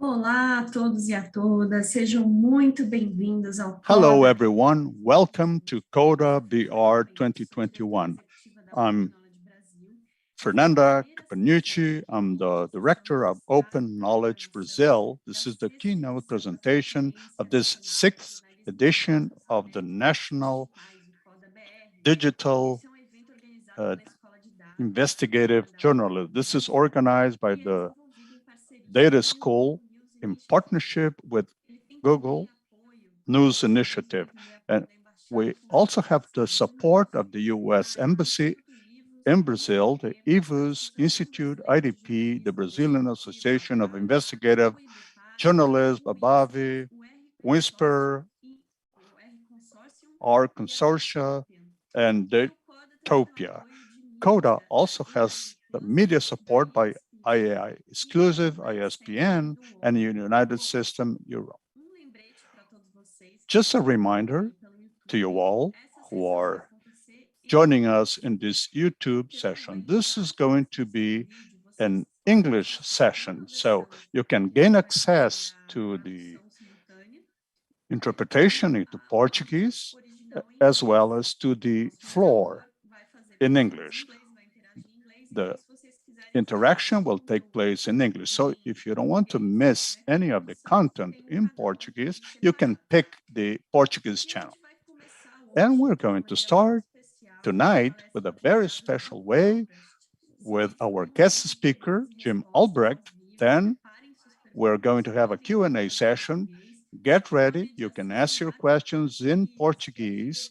Olá a todos e a todas, sejam muito bem-vindos ao Hello, PODEM. everyone. Welcome to CODA BR 2021. I'm Fernanda Capanucci. I'm the Director of Open Knowledge Brazil. This is the keynote presentation of this 6th edition of the National Digital Investigative Journalism. This is organized by the Data School in partnership with Google News Initiative. And we also have the support of the U.S. Embassy in Brazil, the IVUS Institute, IDP, the Brazilian Association of Investigative Journalism, ABAVI, WISPER, our consortia, and Topia. CODA also has the media support by IAI Exclusive, ISPN, and the United System Europe. Just a reminder to you all who are joining us in this YouTube session, this is going to be an English session, so you can gain access to the interpretation into Portuguese, as well as to the floor in English. The interaction will take place in English. So if you don't want to miss any of the content in Portuguese, you can pick the Portuguese channel. And we're going to start tonight with a very special way with our guest speaker, Jim Albrecht. Then we're going to have a Q&A session. Get ready. You can ask your questions in Portuguese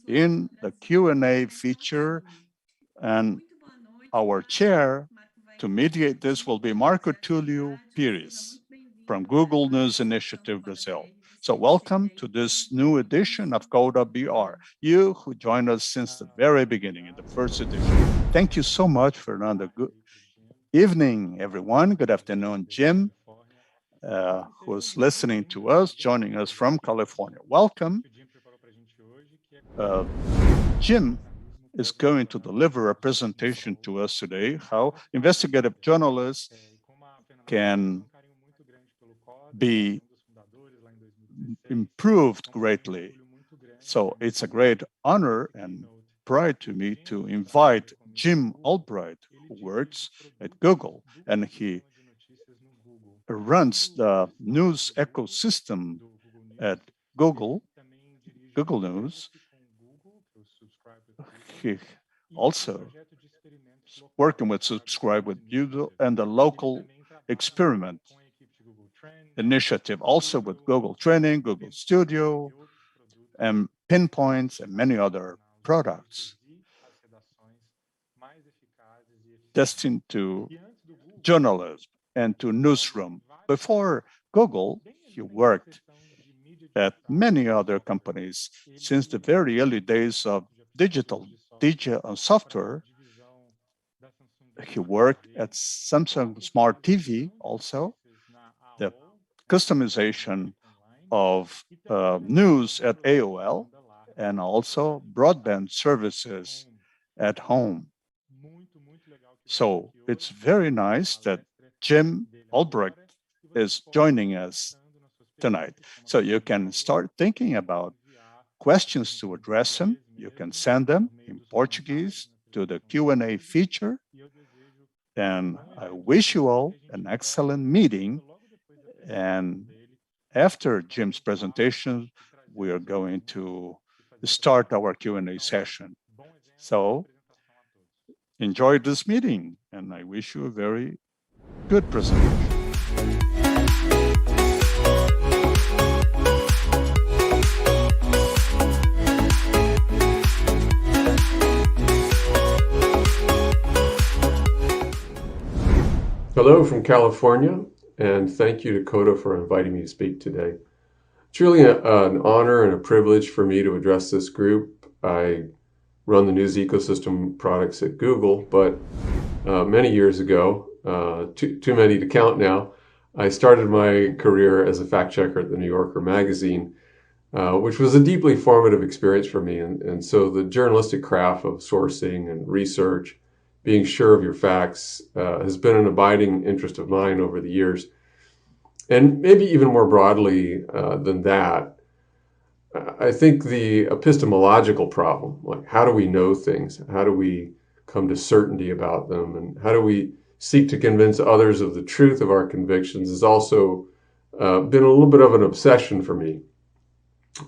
in the Q&A feature, and our chair to mediate this will be Marco Túlio Pires from Google News Initiative Brazil. So welcome to this new edition of CODA BR, you who joined us since the very beginning in the first edition. Thank you so much, Fernanda. Good evening, everyone. Good afternoon, Jim, who's listening to us, joining us from California. Welcome. Jim is going to deliver a presentation to us today, how investigative journalists can be improved greatly. So it's a great honor and pride to me to invite Jim Albright, who works at Google, and he runs the news ecosystem at Google News. He also working with Subscribe with Google and the local experiment initiative, also with Google Training, Google Studio, and Pinpoints, and many other products destined to journalism and to newsroom. Before Google, he worked at many other companies since the very early days of digital software. He worked at Samsung Smart TV also, the customization of news at AOL, and also broadband services at home. So it's very nice that Jim Albrecht is joining us tonight. So you can start thinking about questions to address him. You can send them in Portuguese to the Q&A feature. And I wish you all an excellent meeting. And after Jim's presentation, we are going to start our Q&A session. So enjoy this meeting, and I wish you a very good presentation. Hello from California, and thank you to CODA for inviting me to speak today. It's really an honor and a privilege for me to address this group. I run the news ecosystem products at Google, but many years ago, too many to count now, I started my career as a fact checker at the New Yorker magazine, which was a deeply formative experience for me. And so the journalistic craft of sourcing and research, being sure of your facts, has been an abiding interest of mine over the years. And maybe even more broadly than that, I think the epistemological problem, like how do we know things? How do we come to certainty about them? And how do we seek to convince others of the truth of our convictions has also been a little bit of an obsession for me.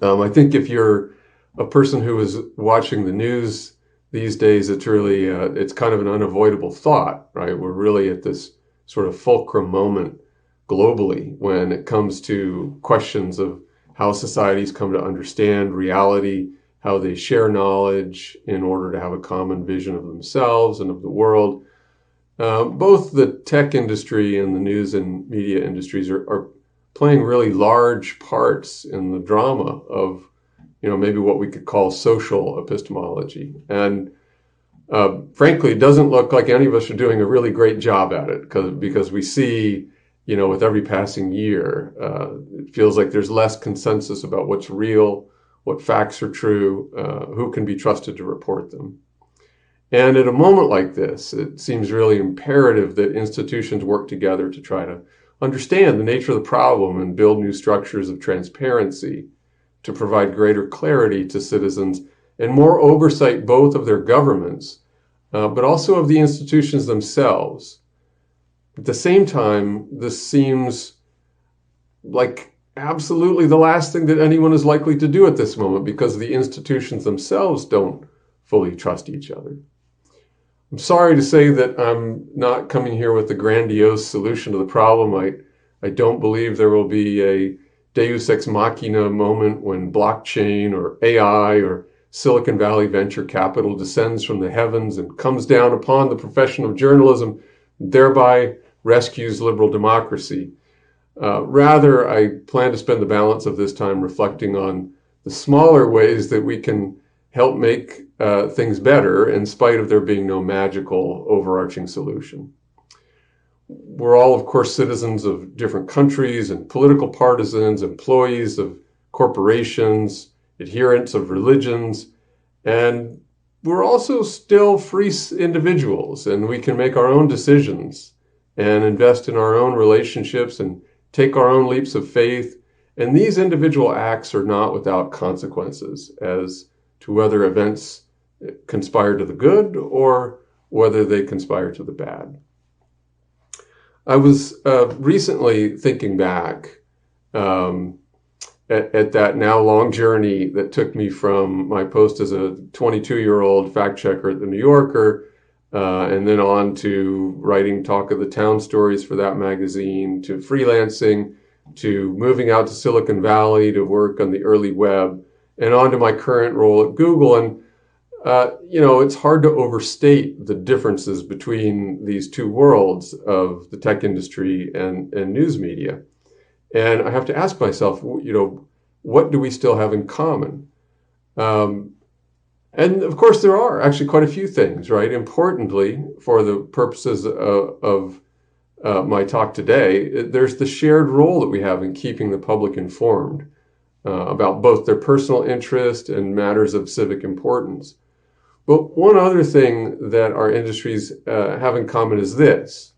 I think if you're a person who is watching the news these days, it's really, it's kind of an unavoidable thought, right? We're really at this sort of fulcrum moment globally when it comes to questions of how societies come to understand reality, how they share knowledge in order to have a common vision of themselves and of the world. Both the tech industry and the news and media industries are playing really large parts in the drama of, maybe what we could call social epistemology. And frankly, it doesn't look like any of us are doing a really great job at it because we see, with every passing year, it feels like there's less consensus about what's real, what facts are true, who can be trusted to report them. And at a moment like this, it seems really imperative that institutions work together to try to understand the nature of the problem and build new structures of transparency to provide greater clarity to citizens and more oversight both of their governments, but also of the institutions themselves. At the same time, this seems like absolutely the last thing that anyone is likely to do at this moment because the institutions themselves don't fully trust each other. I'm sorry to say that I'm not coming here with a grandiose solution to the problem. I don't believe there will be a Deus ex machina moment when blockchain or AI or Silicon Valley venture capital descends from the heavens and comes down upon the profession of journalism, thereby rescues liberal democracy. Rather, I plan to spend the balance of this time reflecting on the smaller ways that we can help make things better in spite of there being no magical overarching solution. We're all, of course, citizens of different countries and political partisans, employees of corporations, adherents of religions, and we're also still free individuals, and we can make our own decisions and invest in our own relationships and take our own leaps of faith. And these individual acts are not without consequences as to whether events conspire to the good or whether they conspire to the bad. I was recently thinking back at that now long journey that took me from my post as a 22-year-old fact checker at the New Yorker, and then on to writing Talk of the Town stories for that magazine, to freelancing, to moving out to Silicon Valley to work on the early web, and on to my current role at Google. And it's hard to overstate the differences between these two worlds of the tech industry and news media. And I have to ask myself, what do we still have in common? And of course, there are actually quite a few things, right? Importantly, for the purposes of my talk today, there's the shared role that we have in keeping the public informed about both their personal interest and matters of civic importance. But one other thing that our industries have in common is this.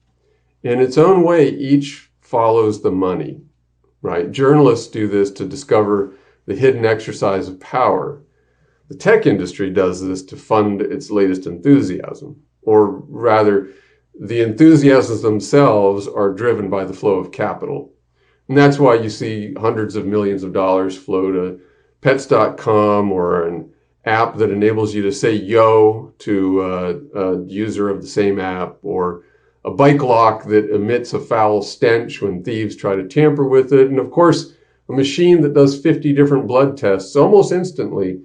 In its own way, each follows the money, right? Journalists do this to discover the hidden exercise of power. The tech industry does this to fund its latest enthusiasm, or rather, the enthusiasms themselves are driven by the flow of capital. And that's why you see hundreds of millions of dollars flow to pets.com or an app that enables you to say yo to a user of the same app, or a bike lock that emits a foul stench when thieves try to tamper with it. And of course, a machine that does 50 different blood tests almost instantly,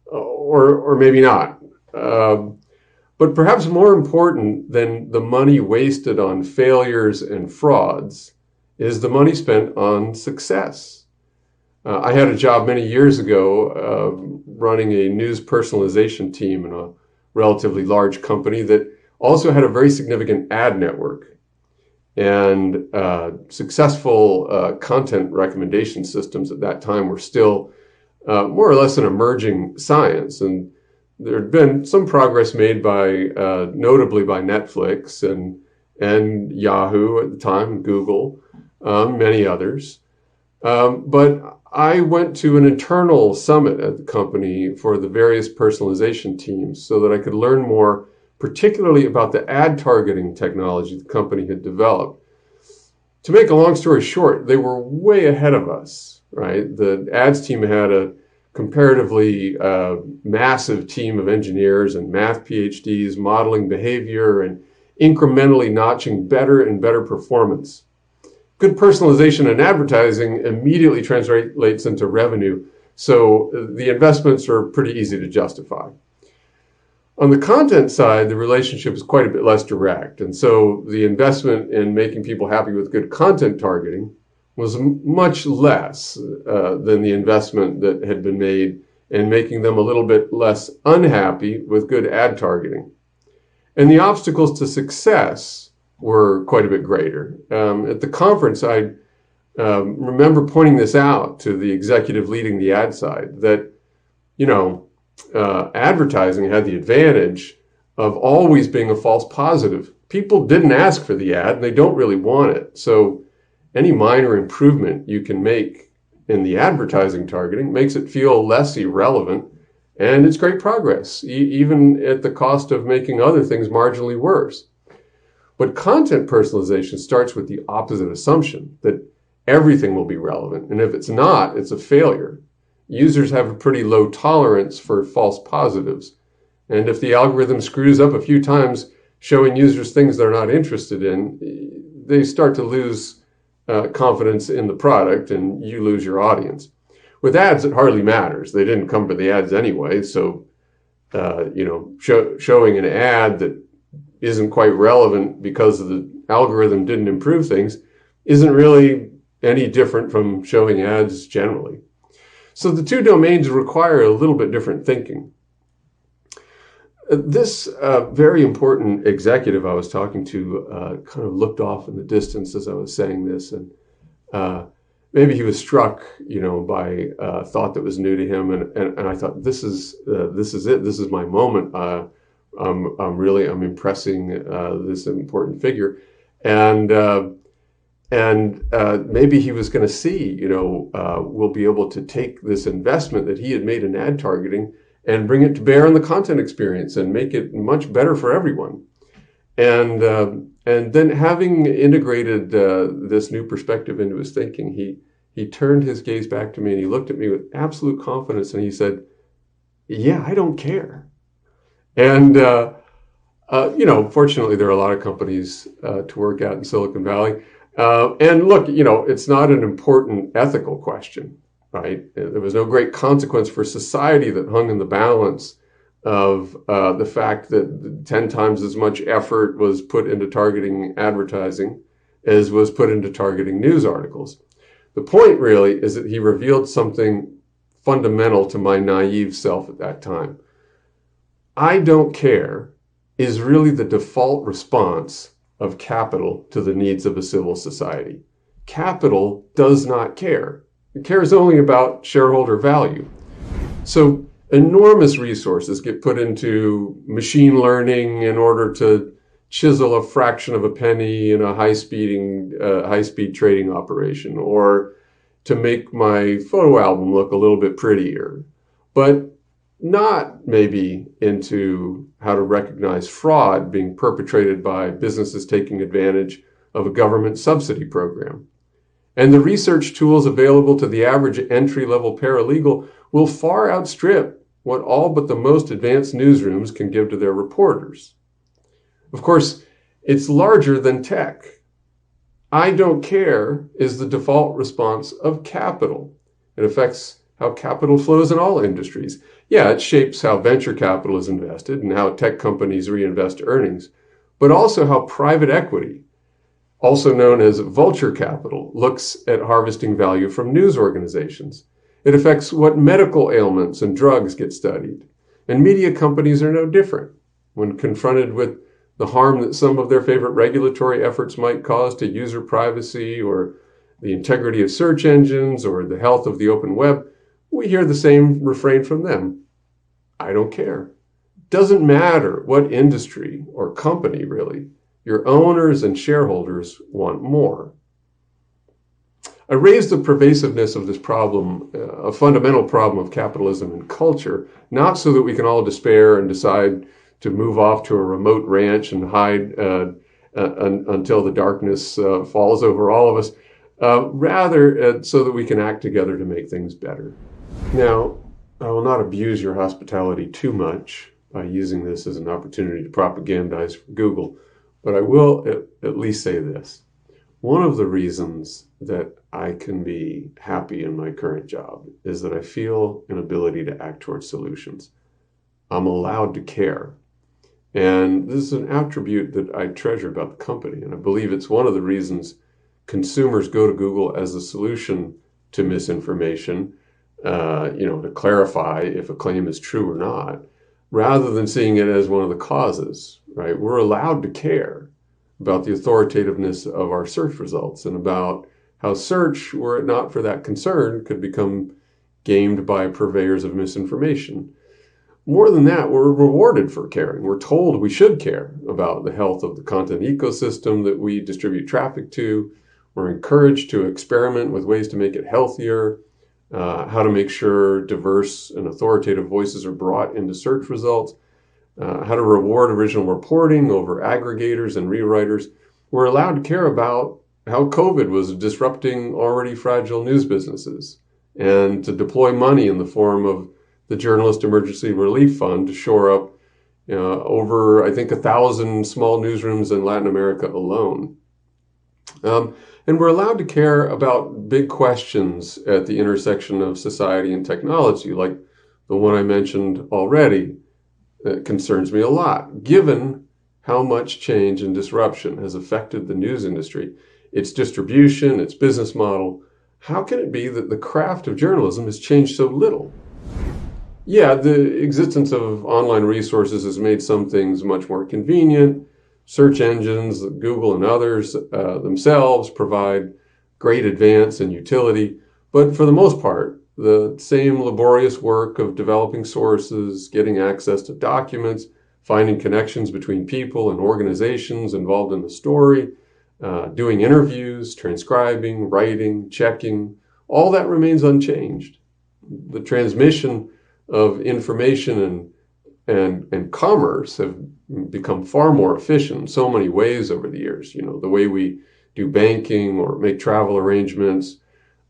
or maybe not. But perhaps more important than the money wasted on failures and frauds is the money spent on success. I had a job many years ago running a news personalization team in a relatively large company that also had a very significant ad network. And successful content recommendation systems at that time were still more or less an emerging science. And there had been some progress made by, notably by Netflix and Yahoo at the time, Google. many others. But I went to an internal summit at the company for the various personalization teams so that I could learn more, particularly about the ad targeting technology the company had developed. To make a long story short, they were way ahead of us, right? The ads team had a comparatively massive team of engineers and math PhDs modeling behavior and incrementally notching better and better performance. Good personalization in advertising immediately translates into revenue, so the investments are pretty easy to justify. On the content side, the relationship is quite a bit less direct, and so the investment in making people happy with good content targeting was much less than the investment that had been made in making them a little bit less unhappy with good ad targeting. And the obstacles to success were quite a bit greater. At the conference, I remember pointing this out to the executive leading the ad side, that, advertising had the advantage of always being a false positive. People didn't ask for the ad, and they don't really want it. So any minor improvement you can make in the advertising targeting makes it feel less irrelevant, and it's great progress, even at the cost of making other things marginally worse. But content personalization starts with the opposite assumption, that everything will be relevant, and if it's not, it's a failure. Users have a pretty low tolerance for false positives, and if the algorithm screws up a few times showing users things they're not interested in, they start to lose confidence in the product, and you lose your audience. With ads, it hardly matters. They didn't come for the ads anyway, so showing an ad that isn't quite relevant because the algorithm didn't improve things isn't really any different from showing ads generally. So the two domains require a little bit different thinking. This very important executive I was talking to kind of looked off in the distance as I was saying this, and maybe he was struck, by a thought that was new to him, and I thought, this is it. This is my moment. I'm impressing this important figure, and maybe he was going to see, we'll be able to take this investment that he had made in ad targeting and bring it to bear on the content experience and make it much better for everyone. And then having integrated this new perspective into his thinking, he turned his gaze back to me and he looked at me with absolute confidence and he said, "Yeah, I don't care." And fortunately, there are a lot of companies to work at in Silicon Valley. And look, it's not an important ethical question, right? There was no great consequence for society that hung in the balance of the fact that 10 times as much effort was put into targeting advertising as was put into targeting news articles. The point really is that he revealed something fundamental to my naive self at that time. I don't care is really the default response of capital to the needs of a civil society. Capital does not care. It cares only about shareholder value. So enormous resources get put into machine learning in order to chisel a fraction of a penny in a high-speed trading operation, or to make my photo album look a little bit prettier, but not maybe into how to recognize fraud being perpetrated by businesses taking advantage of a government subsidy program. And the research tools available to the average entry-level paralegal will far outstrip what all but the most advanced newsrooms can give to their reporters. Of course, it's larger than tech. I don't care is the default response of capital. It affects how capital flows in all industries. Yeah, it shapes how venture capital is invested and how tech companies reinvest earnings, but also how private equity, also known as vulture capital, looks at harvesting value from news organizations. It affects what medical ailments and drugs get studied. And media companies are no different. When confronted with the harm that some of their favorite regulatory efforts might cause to user privacy or the integrity of search engines or the health of the open web, we hear the same refrain from them. I don't care. Doesn't matter what industry or company, really. Your owners and shareholders want more. I raised the pervasiveness of this problem, a fundamental problem of capitalism and culture, not so that we can all despair and decide to move off to a remote ranch and hide until the darkness falls over all of us, rather so that we can act together to make things better. Now, I will not abuse your hospitality too much by using this as an opportunity to propagandize for Google, but I will at least say this. One of the reasons that I can be happy in my current job is that I feel an ability to act towards solutions. I'm allowed to care. And this is an attribute that I treasure about the company, and I believe it's one of the reasons consumers go to Google as a solution to misinformation, to clarify if a claim is true or not, rather than seeing it as one of the causes, right? We're allowed to care about the authoritativeness of our search results and about how search, were it not for that concern, could become gamed by purveyors of misinformation. More than that, we're rewarded for caring. We're told we should care about the health of the content ecosystem that we distribute traffic to. We're encouraged to experiment with ways to make it healthier, how to make sure diverse and authoritative voices are brought into search results, how to reward original reporting over aggregators and rewriters. We're allowed to care about how COVID was disrupting already fragile news businesses and to deploy money in the form of the Journalist Emergency Relief Fund to shore up over, I think, 1,000 small newsrooms in Latin America alone. And we're allowed to care about big questions at the intersection of society and technology, like the one I mentioned already. That concerns me a lot, given how much change and disruption has affected the news industry, its distribution, its business model. How can it be that the craft of journalism has changed so little? Yeah, the existence of online resources has made some things much more convenient. Search engines, Google and others themselves provide great advance and utility, but for the most part, the same laborious work of developing sources, getting access to documents, finding connections between people and organizations involved in the story, doing interviews, transcribing, writing, checking, all that remains unchanged. The transmission of information and commerce have become far more efficient in so many ways over the years. The way we do banking or make travel arrangements,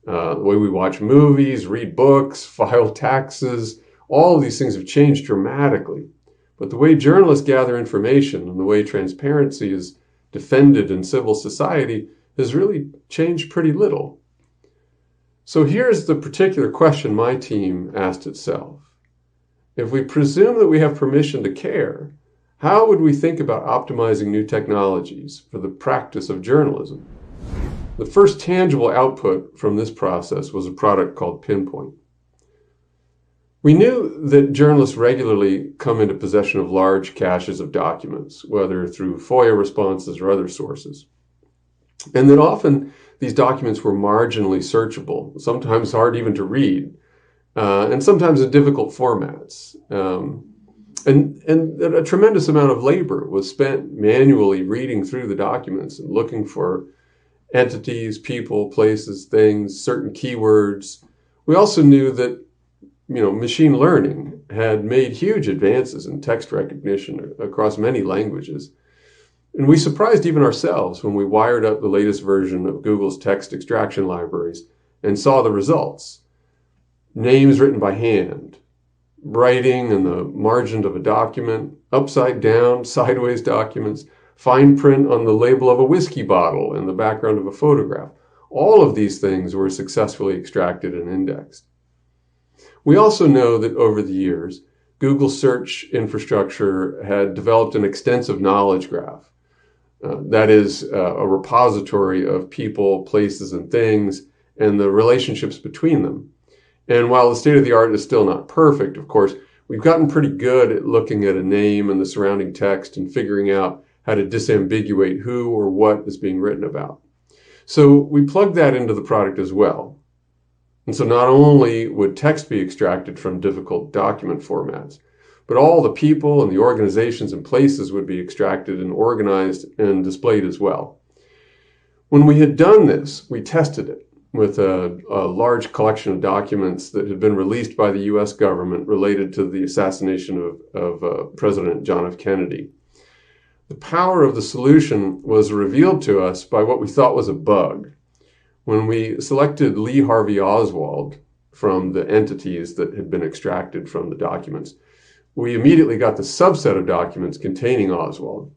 the way we watch movies, read books, file taxes, all of these things have changed dramatically. But the way journalists gather information and the way transparency is defended in civil society has really changed pretty little. So here's the particular question my team asked itself. If we presume that we have permission to care, how would we think about optimizing new technologies for the practice of journalism? The first tangible output from this process was a product called Pinpoint. We knew that journalists regularly come into possession of large caches of documents, whether through FOIA responses or other sources, and that often these documents were marginally searchable, sometimes hard even to read, and sometimes in difficult formats. And a tremendous amount of labor was spent manually reading through the documents and looking for entities, people, places, things, certain keywords. We also knew that machine learning had made huge advances in text recognition across many languages. And we surprised even ourselves when we wired up the latest version of Google's text extraction libraries and saw the results. Names written by hand, writing in the margin of a document, upside down, sideways documents, fine print on the label of a whiskey bottle in the background of a photograph. All of these things were successfully extracted and indexed. We also know that over the years, Google's search infrastructure had developed an extensive knowledge graph. That is a repository of people, places, and things, and the relationships between them. And while the state of the art is still not perfect, of course, we've gotten pretty good at looking at a name and the surrounding text and figuring out how to disambiguate who or what is being written about. So we plugged that into the product as well. And so not only would text be extracted from difficult document formats, but all the people and the organizations and places would be extracted and organized and displayed as well. When we had done this, we tested it. with a large collection of documents that had been released by the US government related to the assassination of President John F. Kennedy. The power of the solution was revealed to us by what we thought was a bug. When we selected Lee Harvey Oswald from the entities that had been extracted from the documents, we immediately got the subset of documents containing Oswald.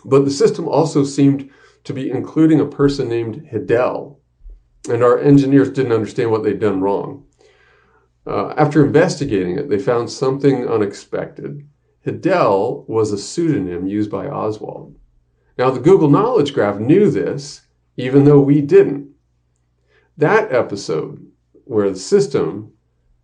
But the system also seemed to be including a person named Hidell, and our engineers didn't understand what they'd done wrong. After investigating it, they found something unexpected. Hidell was a pseudonym used by Oswald. Now, the Google Knowledge Graph knew this, even though we didn't. That episode, where the system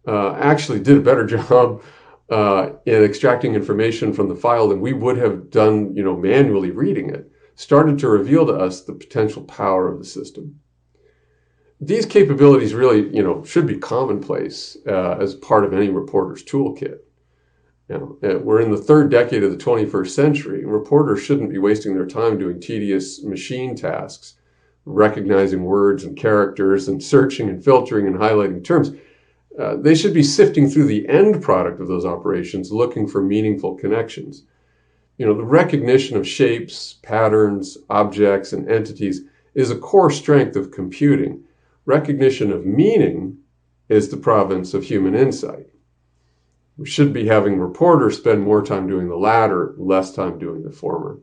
actually did a better job in extracting information from the file than we would have done, manually reading it, started to reveal to us the potential power of the system. These capabilities really, should be commonplace as part of any reporter's toolkit. We're in the third decade of the 21st century, and reporters shouldn't be wasting their time doing tedious machine tasks, recognizing words and characters, and searching and filtering and highlighting terms. They should be sifting through the end product of those operations, looking for meaningful connections. The recognition of shapes, patterns, objects, and entities is a core strength of computing. Recognition of meaning is the province of human insight. We should be having reporters spend more time doing the latter, less time doing the former.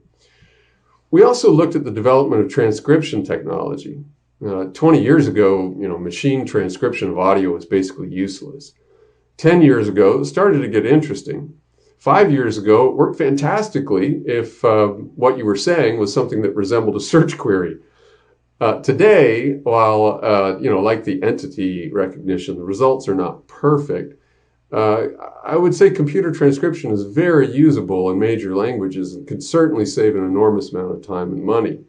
We also looked at the development of transcription technology. 20 years ago, machine transcription of audio was basically useless. 10 years ago, it started to get interesting. 5 years ago, it worked fantastically if what you were saying was something that resembled a search query. Today, while, like the entity recognition, the results are not perfect, I would say computer transcription is very usable in major languages and could certainly save an enormous amount of time and money.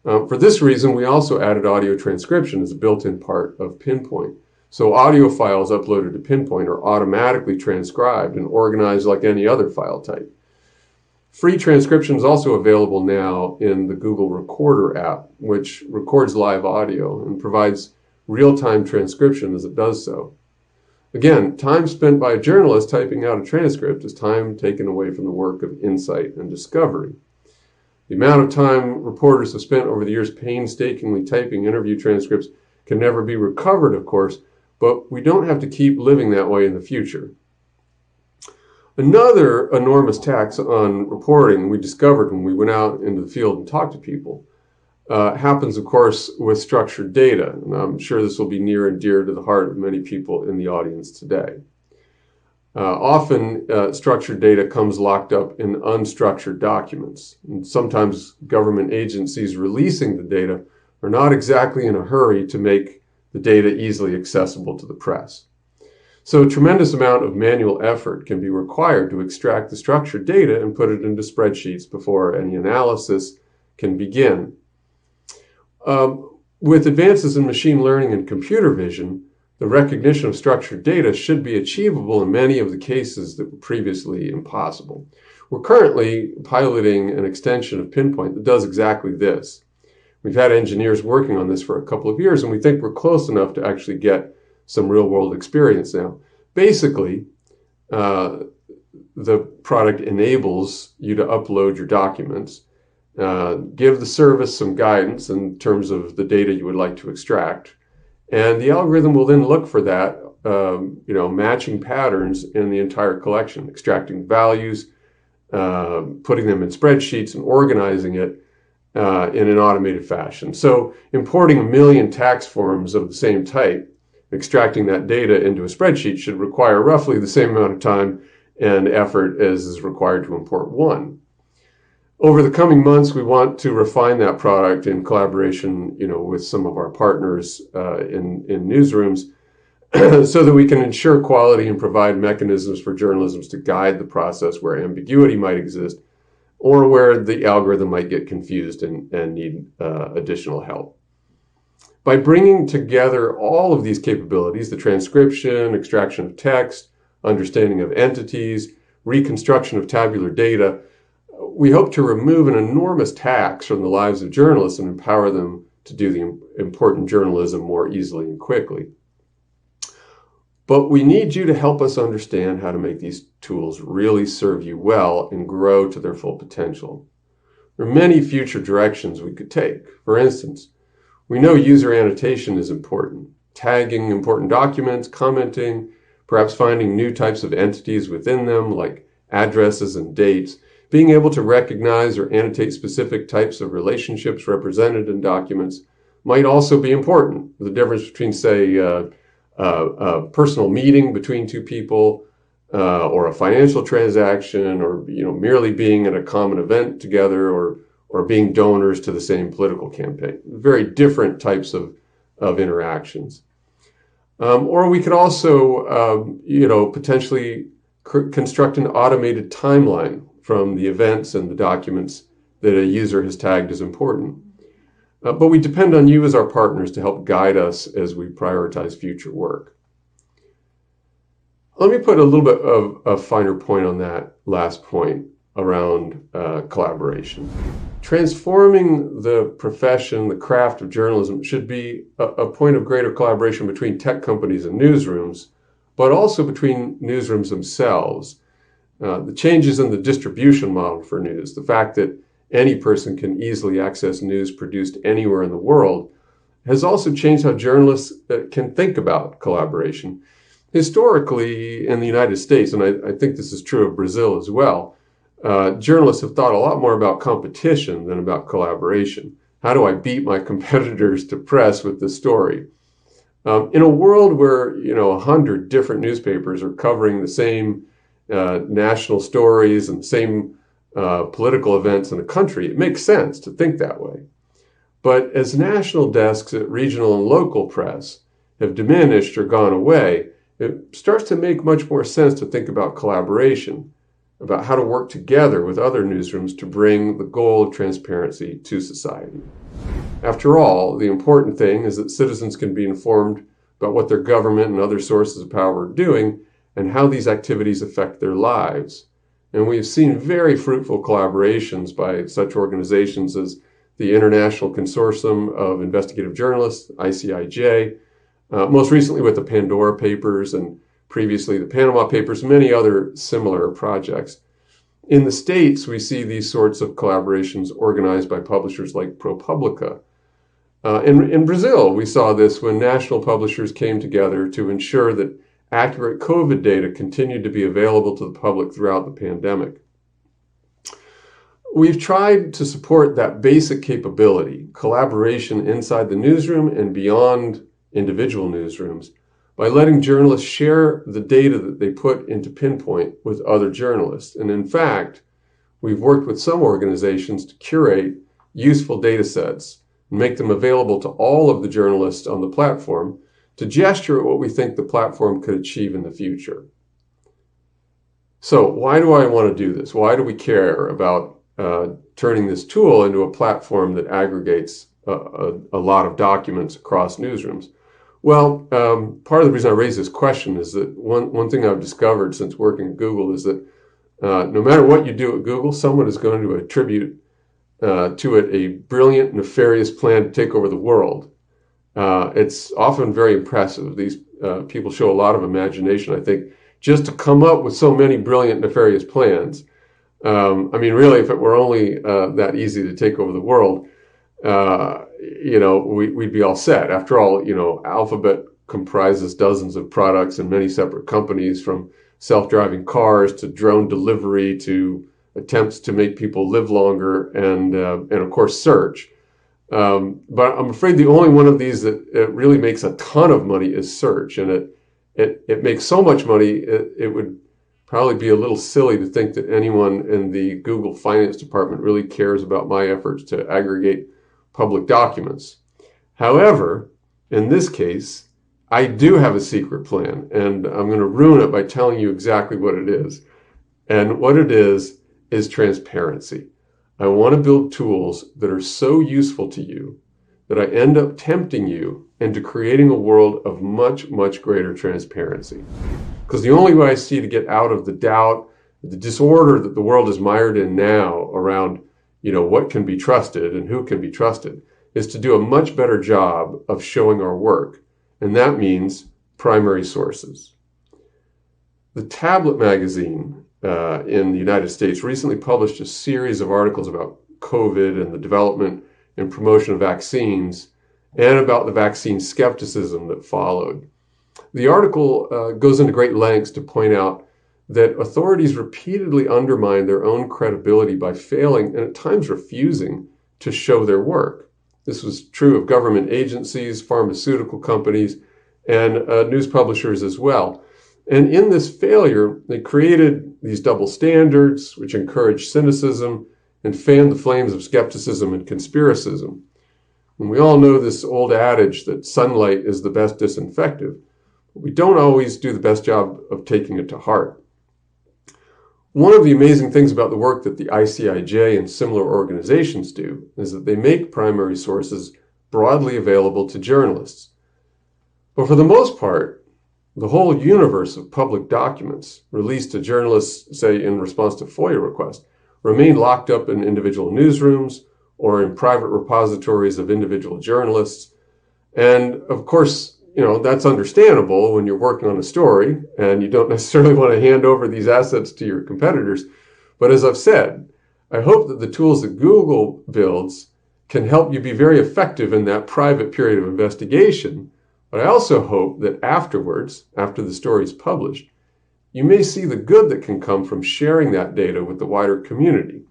For this reason, we also added audio transcription as a built-in part of Pinpoint. So audio files uploaded to Pinpoint are automatically transcribed and organized like any other file type. Free transcription is also available now in the Google Recorder app, which records live audio and provides real-time transcription as it does so. Again, time spent by a journalist typing out a transcript is time taken away from the work of insight and discovery. The amount of time reporters have spent over the years painstakingly typing interview transcripts can never be recovered, of course, but we don't have to keep living that way in the future. Another enormous tax on reporting we discovered when we went out into the field and talked to people happens, of course, with structured data. And I'm sure this will be near and dear to the heart of many people in the audience today. Often, structured data comes locked up in unstructured documents. And sometimes government agencies releasing the data are not exactly in a hurry to make the data easily accessible to the press. So a tremendous amount of manual effort can be required to extract the structured data and put it into spreadsheets before any analysis can begin. With advances in machine learning and computer vision, the recognition of structured data should be achievable in many of the cases that were previously impossible. We're currently piloting an extension of Pinpoint that does exactly this. We've had engineers working on this for a couple of years, and we think we're close enough to actually get some real-world experience now. Basically, the product enables you to upload your documents, give the service some guidance in terms of the data you would like to extract, and the algorithm will then look for that, matching patterns in the entire collection, extracting values, putting them in spreadsheets and organizing it in an automated fashion. So importing 1 million tax forms of the same type, extracting that data into a spreadsheet should require roughly the same amount of time and effort as is required to import one. Over the coming months, we want to refine that product in collaboration, with some of our partners in newsrooms so that we can ensure quality and provide mechanisms for journalism to guide the process where ambiguity might exist or where the algorithm might get confused and need additional help. By bringing together all of these capabilities, the transcription, extraction of text, understanding of entities, reconstruction of tabular data, we hope to remove an enormous tax from the lives of journalists and empower them to do the important journalism more easily and quickly. But we need you to help us understand how to make these tools really serve you well and grow to their full potential. There are many future directions we could take. For instance, we know user annotation is important. Tagging important documents, commenting, perhaps finding new types of entities within them like addresses and dates, being able to recognize or annotate specific types of relationships represented in documents might also be important. The difference between, say, a personal meeting between two people or a financial transaction, or merely being at a common event together, or being donors to the same political campaign. Very different types of interactions. Or we could also, potentially construct an automated timeline from the events and the documents that a user has tagged as important. But we depend on you as our partners to help guide us as we prioritize future work. Let me put a little bit of a finer point on that last point around collaboration. Transforming the profession, the craft of journalism, should be a point of greater collaboration between tech companies and newsrooms, but also between newsrooms themselves. The changes in the distribution model for news, the fact that any person can easily access news produced anywhere in the world, has also changed how journalists can think about collaboration. Historically, in the United States, and I think this is true of Brazil as well, journalists have thought a lot more about competition than about collaboration. How do I beat my competitors to press with this story? In a world where 100 different newspapers are covering the same national stories and the same political events in the country, it makes sense to think that way. But as national desks at regional and local press have diminished or gone away, it starts to make much more sense to think about collaboration, about how to work together with other newsrooms to bring the goal of transparency to society. After all, the important thing is that citizens can be informed about what their government and other sources of power are doing and how these activities affect their lives. And we've seen very fruitful collaborations by such organizations as the International Consortium of Investigative Journalists, ICIJ, most recently with the Pandora Papers and previously the Panama Papers, many other similar projects. In the States, we see these sorts of collaborations organized by publishers like ProPublica. In Brazil, we saw this when national publishers came together to ensure that accurate COVID data continued to be available to the public throughout the pandemic. We've tried to support that basic capability, collaboration inside the newsroom and beyond individual newsrooms, by letting journalists share the data that they put into Pinpoint with other journalists. And in fact, we've worked with some organizations to curate useful data sets and make them available to all of the journalists on the platform to gesture at what we think the platform could achieve in the future. So why do I want to do this? Why do we care about turning this tool into a platform that aggregates a lot of documents across newsrooms? Well, part of the reason I raise this question is that one thing I've discovered since working at Google is that no matter what you do at Google, someone is going to attribute to it a brilliant, nefarious plan to take over the world. It's often very impressive. These people show a lot of imagination, I think, just to come up with so many brilliant, nefarious plans. Really, if it were only that easy to take over the world, we'd be all set. After all, Alphabet comprises dozens of products and many separate companies, from self-driving cars to drone delivery to attempts to make people live longer and of course, search. But I'm afraid the only one of these that really makes a ton of money is search. And it makes so much money, it would probably be a little silly to think that anyone in the Google finance department really cares about my efforts to aggregate public documents. However, in this case, I do have a secret plan, and I'm going to ruin it by telling you exactly what it is. And what it is transparency. I want to build tools that are so useful to you that I end up tempting you into creating a world of much, much greater transparency. Because the only way I see to get out of the doubt, the disorder that the world is mired in now around, what can be trusted and who can be trusted, is to do a much better job of showing our work, and that means primary sources. The Tablet magazine in the United States recently published a series of articles about COVID and the development and promotion of vaccines, and about the vaccine skepticism that followed. The article goes into great lengths to point out that authorities repeatedly undermine their own credibility by failing and at times refusing to show their work. This was true of government agencies, pharmaceutical companies, and news publishers as well. And in this failure, they created these double standards, which encouraged cynicism and fanned the flames of skepticism and conspiracism. And we all know this old adage that sunlight is the best disinfectant, but we don't always do the best job of taking it to heart. One of the amazing things about the work that the ICIJ and similar organizations do is that they make primary sources broadly available to journalists. But for the most part, the whole universe of public documents released to journalists, say in response to FOIA requests, remain locked up in individual newsrooms or in private repositories of individual journalists. And of course, that's understandable when you're working on a story and you don't necessarily want to hand over these assets to your competitors. But as I've said, I hope that the tools that Google builds can help you be very effective in that private period of investigation. But I also hope that afterwards, after the story is published, you may see the good that can come from sharing that data with the wider community.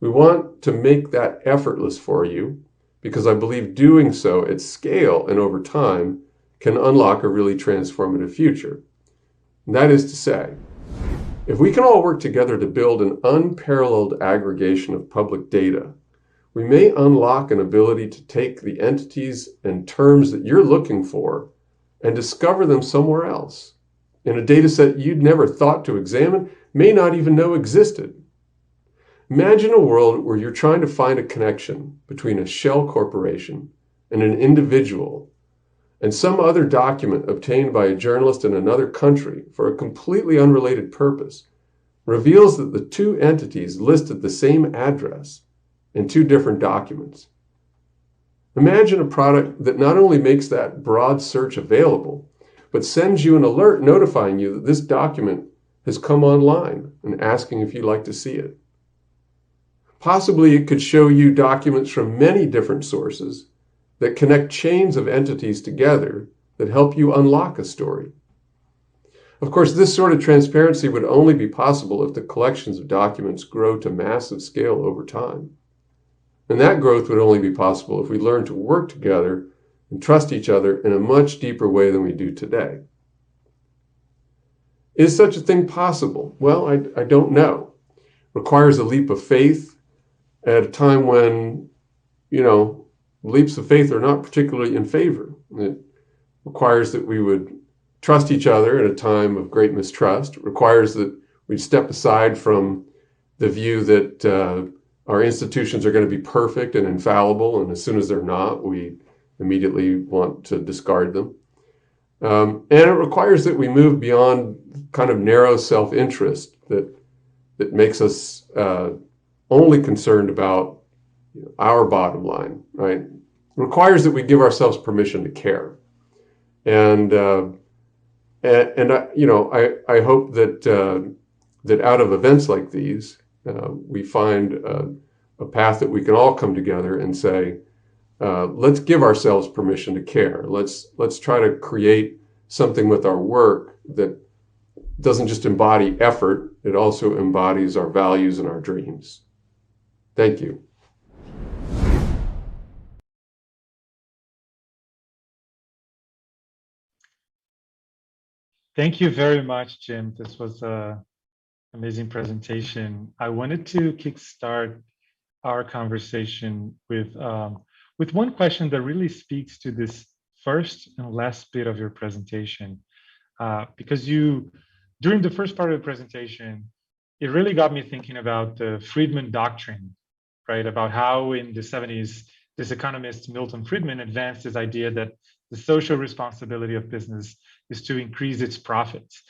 We want to make that effortless for you because I believe doing so at scale and over time can unlock a really transformative future. And that is to say, if we can all work together to build an unparalleled aggregation of public data, we may unlock an ability to take the entities and terms that you're looking for and discover them somewhere else, in a data set you'd never thought to examine, may not even know existed. Imagine a world where you're trying to find a connection between a shell corporation and an individual and some other document obtained by a journalist in another country for a completely unrelated purpose reveals that the two entities listed the same address in two different documents. Imagine a product that not only makes that broad search available, but sends you an alert notifying you that this document has come online and asking if you'd like to see it. Possibly it could show you documents from many different sources that connect chains of entities together that help you unlock a story. Of course, this sort of transparency would only be possible if the collections of documents grow to massive scale over time. And that growth would only be possible if we learn to work together and trust each other in a much deeper way than we do today. Is such a thing possible? Well, I don't know. It requires a leap of faith at a time when, leaps of faith are not particularly in favor. It requires that we would trust each other at a time of great mistrust. It requires that we step aside from the view that our institutions are going to be perfect and infallible, and as soon as they're not, we immediately want to discard them. And it requires that we move beyond kind of narrow self-interest that makes us only concerned about our bottom line, right? It requires that we give ourselves permission to care. And I hope that that out of events like these, we find a path that we can all come together and say, let's give ourselves permission to care. Let's try to create something with our work that doesn't just embody effort, it also embodies our values and our dreams. Thank you. Thank you very much, Jim. This was an amazing presentation. I wanted to kickstart our conversation with one question that really speaks to this first and last bit of your presentation, because during the first part of the presentation, it really got me thinking about the Friedman doctrine, right? About how in the 70s, this economist Milton Friedman advanced this idea that the social responsibility of business is to increase its profits.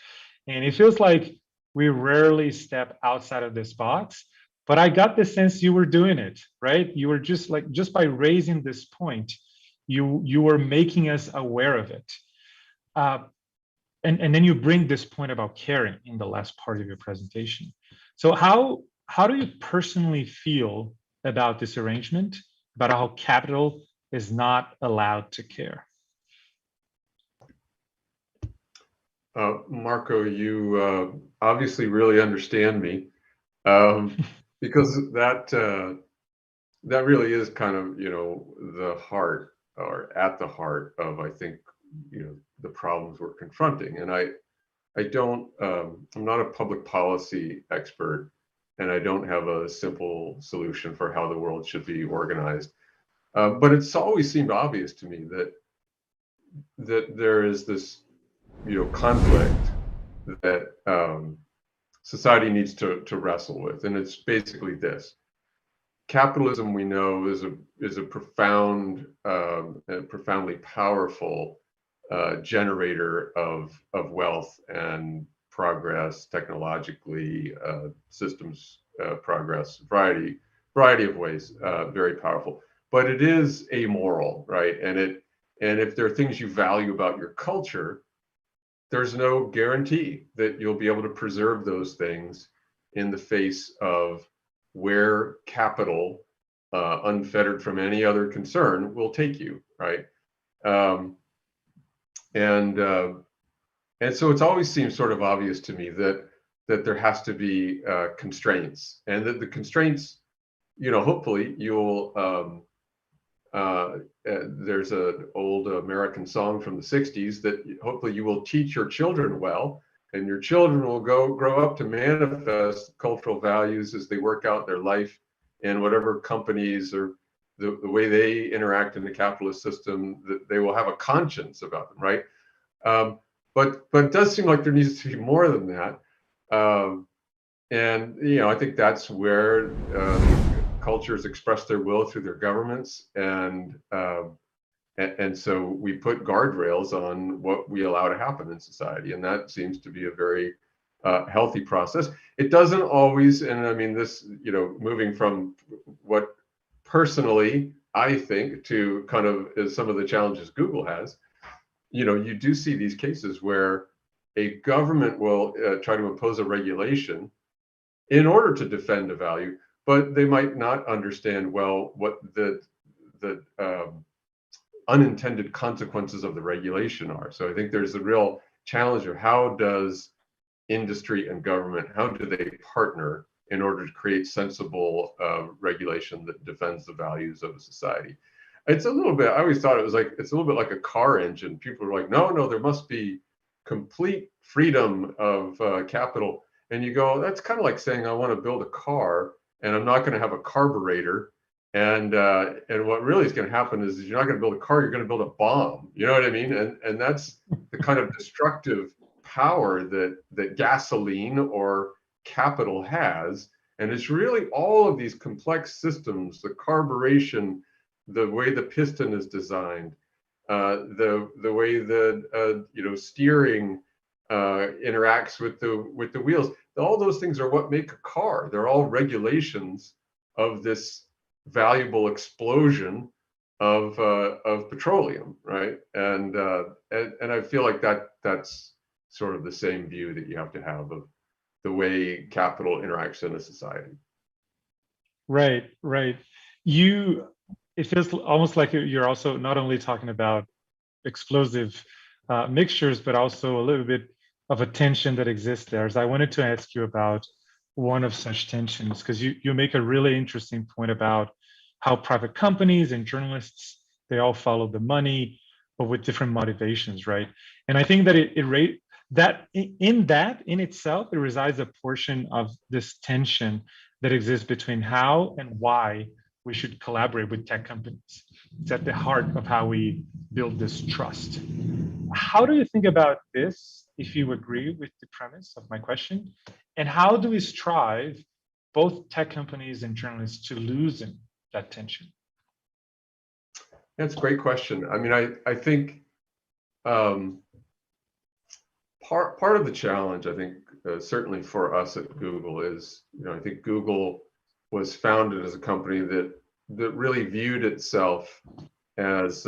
And it feels like we rarely step outside of this box but I got the sense you were doing it, right? You were just by raising this point, you were making us aware of it. And then you bring this point about caring in the last part of your presentation. So how do you personally feel about this arrangement, about how capital is not allowed to care? Marco, you obviously really understand me, because that really is kind of, the heart, or at the heart of, I think, the problems we're confronting. And I don't, I'm not a public policy expert, and I don't have a simple solution for how the world should be organized. But it's always seemed obvious to me that there is this, conflict that society needs to wrestle with, and it's basically this: capitalism, we know, is a profound and profoundly powerful generator of wealth and progress, technologically, systems progress, variety of ways, very powerful. But it is amoral, right? And if there are things you value about your culture, there's no guarantee that you'll be able to preserve those things in the face of where capital, unfettered from any other concern, will take you, right? And so it's always seemed sort of obvious to me that there has to be constraints, and that the constraints, hopefully you'll, there's an old American song from the 60s that hopefully you will teach your children well, and your children will grow up to manifest cultural values as they work out their life in whatever companies or the way they interact in the capitalist system, that they will have a conscience about them, right? But it does seem like there needs to be more than that. And I think that's where cultures express their will through their governments, and so we put guardrails on what we allow to happen in society, and that seems to be a very healthy process. It doesn't always, and I mean this, moving from what personally I think to kind of some of the challenges Google has, you do see these cases where a government will try to impose a regulation in order to defend a value, but they might not understand well what the unintended consequences of the regulation are. So I think there's a real challenge of how does industry and government, how do they partner in order to create sensible regulation that defends the values of a society? It's a little bit, I always thought it's a little bit like a car engine. People are like, no, there must be complete freedom of capital. And you go, that's kind of like saying, I want to build a car and I'm not going to have a carburetor. And what really is going to happen is you're not going to build a car, you're going to build a bomb. You know what I mean? And that's the kind of destructive power that gasoline or capital has. And it's really all of these complex systems, the carburation, the way the piston is designed, the way the steering interacts with the wheels. All those things are what make a car. They're all regulations of this valuable explosion of petroleum, right? And I feel like that's sort of the same view that you have to have of the way capital interacts in a society. Right. It feels almost like you're also not only talking about explosive mixtures, but also a little bit of a tension that exists there. So I wanted to ask you about one of such tensions, because you make a really interesting point about how private companies and journalists, they all follow the money, but with different motivations, right? And I think that in itself, it resides a portion of this tension that exists between how and why we should collaborate with tech companies. It's at the heart of how we build this trust. How do you think about this, if you agree with the premise of my question? And how do we strive, both tech companies and journalists, to loosen that tension? That's a great question. I mean, I think part of the challenge, I think, certainly for us at Google is, I think Google was founded as a company that really viewed itself as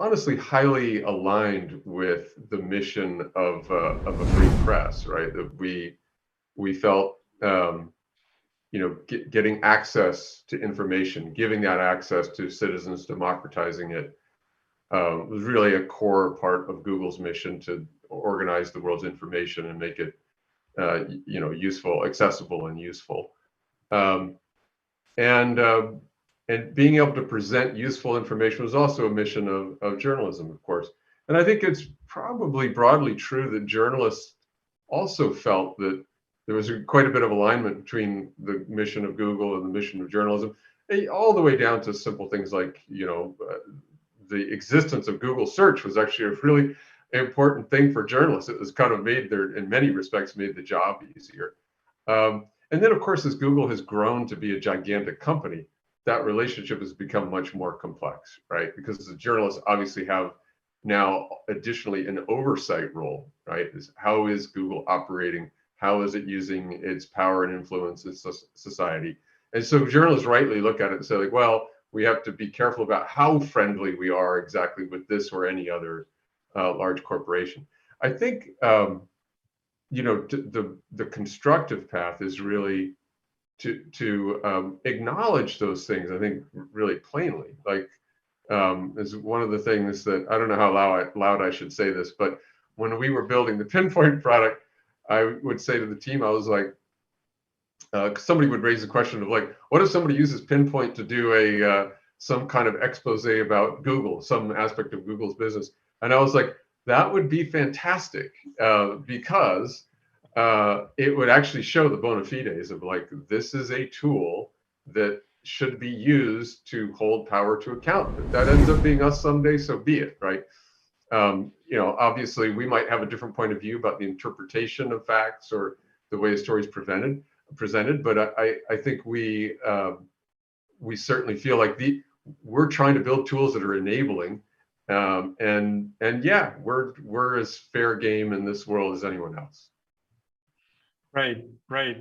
honestly highly aligned with the mission of a free press, right? That we felt you know, getting access to information, giving that access to citizens, democratizing it, was really a core part of Google's mission to organize the world's information and make it, you know, useful, accessible, and useful. And being able to present useful information was also a mission of journalism, of course. And I think it's probably broadly true that journalists also felt that there was quite a bit of alignment between the mission of Google and the mission of journalism, all the way down to simple things like, you know, the existence of Google search was actually a really important thing for journalists. It was kind of made their, in many respects, made the job easier. And then, of course, as Google has grown to be a gigantic company, that relationship has become much more complex, right? Because the journalists obviously have now additionally an oversight role, right? How is Google operating? How is it using its power and influence in society? And so journalists rightly look at it and say, like, well, we have to be careful about how friendly we are exactly with this or any other large corporation. I think, you know, the constructive path is really to acknowledge those things, I think, really plainly. Like, is one of the things that, I don't know how loud I should say this, but when we were building the Pinpoint product, I would say to the team, I was like, somebody would raise the question of like, what if somebody uses Pinpoint to do a some kind of expose about Google, some aspect of Google's business? And I was like, that would be fantastic, because it would actually show the bona fides of like, this is a tool that should be used to hold power to account. If that ends up being us someday, so be it, right? You know, obviously we might have a different point of view about the interpretation of facts or the way a story is presented, but I think we certainly feel like we're trying to build tools that are enabling, and yeah, we're as fair game in this world as anyone else. Right.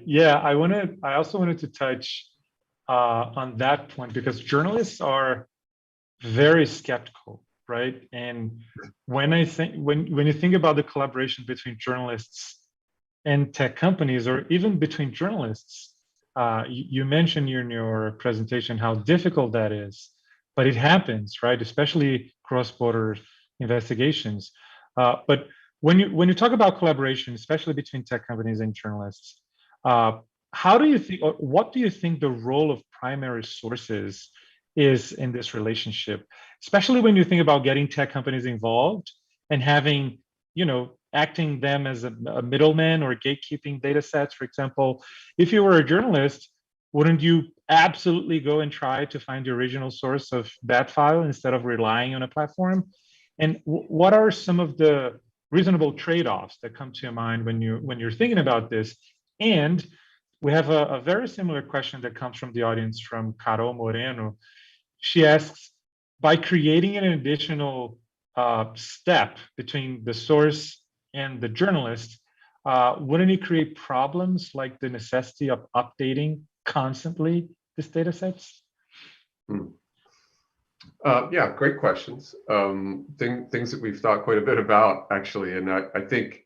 Yeah, I also wanted to touch on that point, because journalists are very skeptical, right? And when you think about the collaboration between journalists and tech companies, or even between journalists, you mentioned in your presentation how difficult that is, but it happens, right? Especially cross-border investigations. But when you talk about collaboration, especially between tech companies and journalists, how do you think, or what do you think the role of primary sources is in this relationship, especially when you think about getting tech companies involved and having, you know, acting them as a middleman or gatekeeping data sets, for example? If you were a journalist, wouldn't you absolutely go and try to find the original source of that file instead of relying on a platform? And what are some of the reasonable trade-offs that come to your mind when you're thinking about this? And we have a very similar question that comes from the audience from Carol Moreno. She asks, by creating an additional step between the source and the journalist, wouldn't it create problems like the necessity of updating constantly these data sets? Yeah, great questions. Things that we've thought quite a bit about, actually. And I think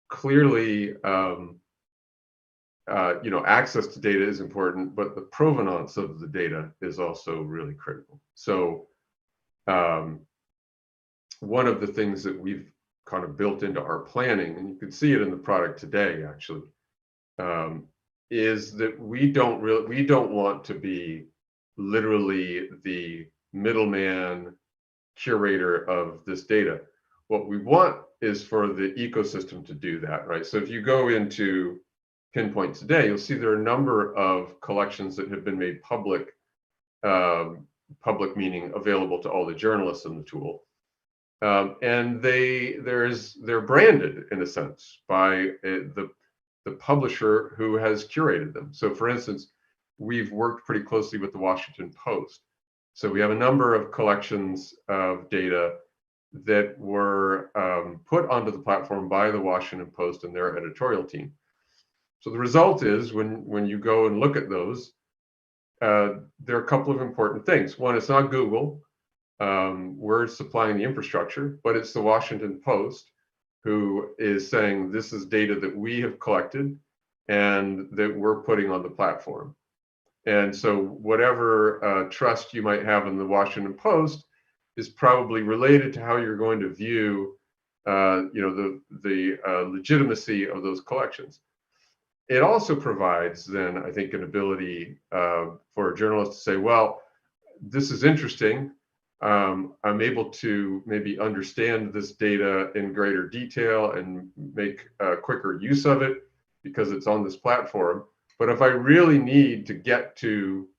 clearly, you know, access to data is important, but the provenance of the data is also really critical. So one of the things that we've kind of built into our planning, and you can see it in the product today, actually, is that we don't want to be literally the middleman curator of this data. What we want is for the ecosystem to do that, right? So if you go into Pinpoint today, you'll see there are a number of collections that have been made public, public meaning available to all the journalists in the tool. And they're branded in a sense by the publisher who has curated them. So for instance, we've worked pretty closely with the Washington Post. So we have a number of collections of data that were put onto the platform by the Washington Post and their editorial team. So the result is when you go and look at those, there are a couple of important things. One, it's not Google. We're supplying the infrastructure, but it's the Washington Post who is saying this is data that we have collected and that we're putting on the platform. And so whatever trust you might have in the Washington Post is probably related to how you're going to view the legitimacy of those collections. It also provides then, I think, an ability for a journalist to say, well, this is interesting. I'm able to maybe understand this data in greater detail and make quicker use of it because it's on this platform. But if I really need to get to,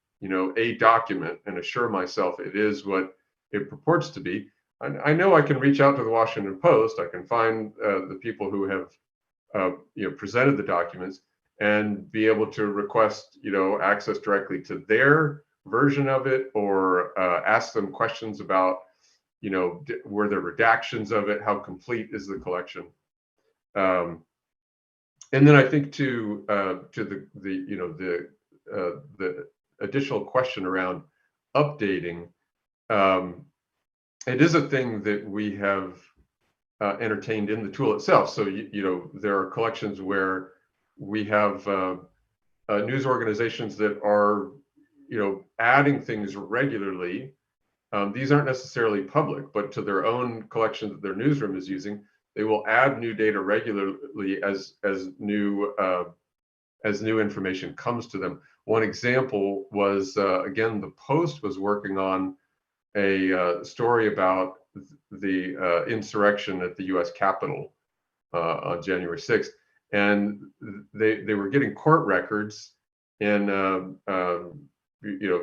a document and assure myself it is what it purports to be, I know I can reach out to the Washington Post. I can find the people who have, presented the documents and be able to request, access directly to their version of it, or ask them questions about, were there redactions of it? How complete is the collection? And then I think to the additional question around updating, it is a thing that we have entertained in the tool itself. So there are collections where we have news organizations that are adding things regularly. These aren't necessarily public, but to their own collection that their newsroom is using, they will add new data regularly as new information comes to them. One example was, again, the Post was working on a story about the insurrection at the U.S. Capitol on January 6th. And they were getting court records in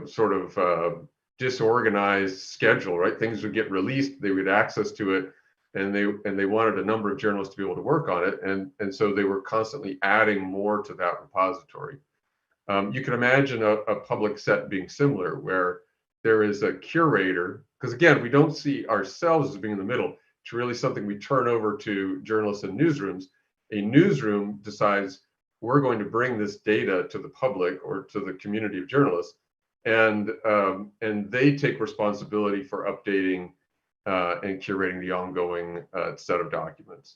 sort of disorganized schedule, right? Things would get released, they would access to it, and they wanted a number of journalists to be able to work on it, and so they were constantly adding more to that repository. You can imagine a public set being similar, where there is a curator, because again, we don't see ourselves as being in the middle. It's really something we turn over to journalists and newsrooms. A newsroom decides we're going to bring this data to the public or to the community of journalists, and they take responsibility for updating and curating the ongoing set of documents.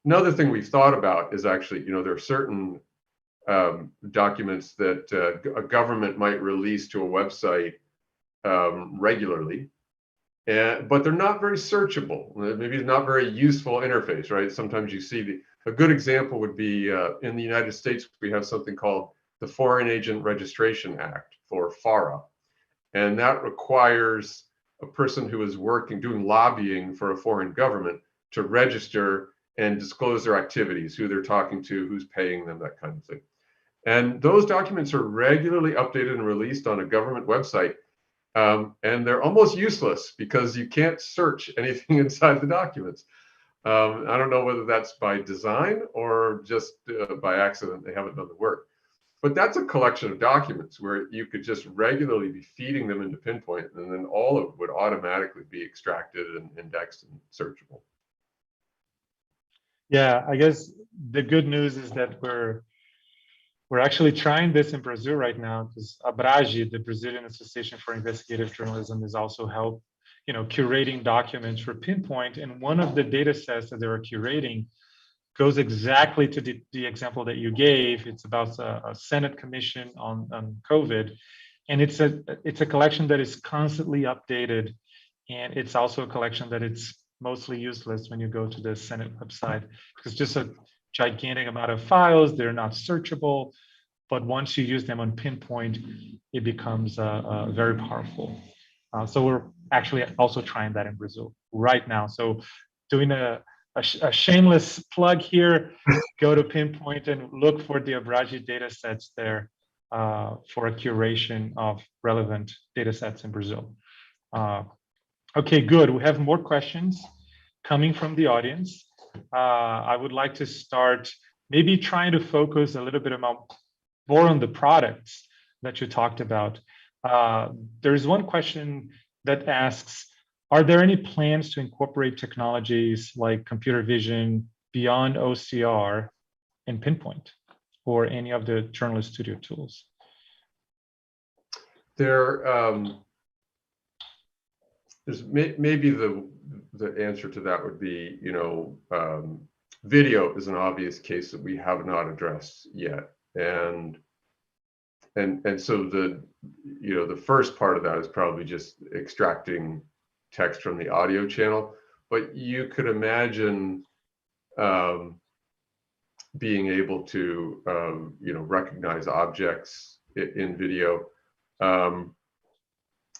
Another thing we've thought about is actually, there are certain documents that a government might release to a website regularly, but they're not very searchable. Maybe it's not very useful interface, right? Sometimes you see a good example would be in the United States, we have something called the Foreign Agent Registration Act, for FARA. And that requires a person who is doing lobbying for a foreign government to register and disclose their activities, who they're talking to, who's paying them, that kind of thing. And those documents are regularly updated and released on a government website. And they're almost useless because you can't search anything inside the documents. I don't know whether that's by design or just by accident, they haven't done the work. But that's a collection of documents where you could just regularly be feeding them into Pinpoint, and then all of it would automatically be extracted and indexed and searchable. Yeah, I guess the good news is that we're actually trying this in Brazil right now, because ABRAGE, the Brazilian Association for Investigative Journalism, is also curating documents for Pinpoint. And one of the data sets that they were curating goes exactly to the example that you gave. It's about a Senate commission on COVID, and it's a collection that is constantly updated, and it's also a collection that it's mostly useless when you go to the Senate website, because it's just a gigantic amount of files. They're not searchable, but once you use them on Pinpoint, it becomes very powerful. So we're actually also trying that in Brazil right now. So doing a shameless plug here, go to Pinpoint and look for the ABRAGE data sets there for a curation of relevant data sets in Brazil. Okay, good. We have more questions coming from the audience. I would like to start maybe trying to focus a little bit more on the products that you talked about. There's one question that asks, are there any plans to incorporate technologies like computer vision beyond OCR in Pinpoint? or any of the Journalist Studio tools? There's maybe the answer to that would be, video is an obvious case that we have not addressed yet, and so the first part of that is probably just extracting text from the audio channel. But you could imagine being able to recognize objects in video.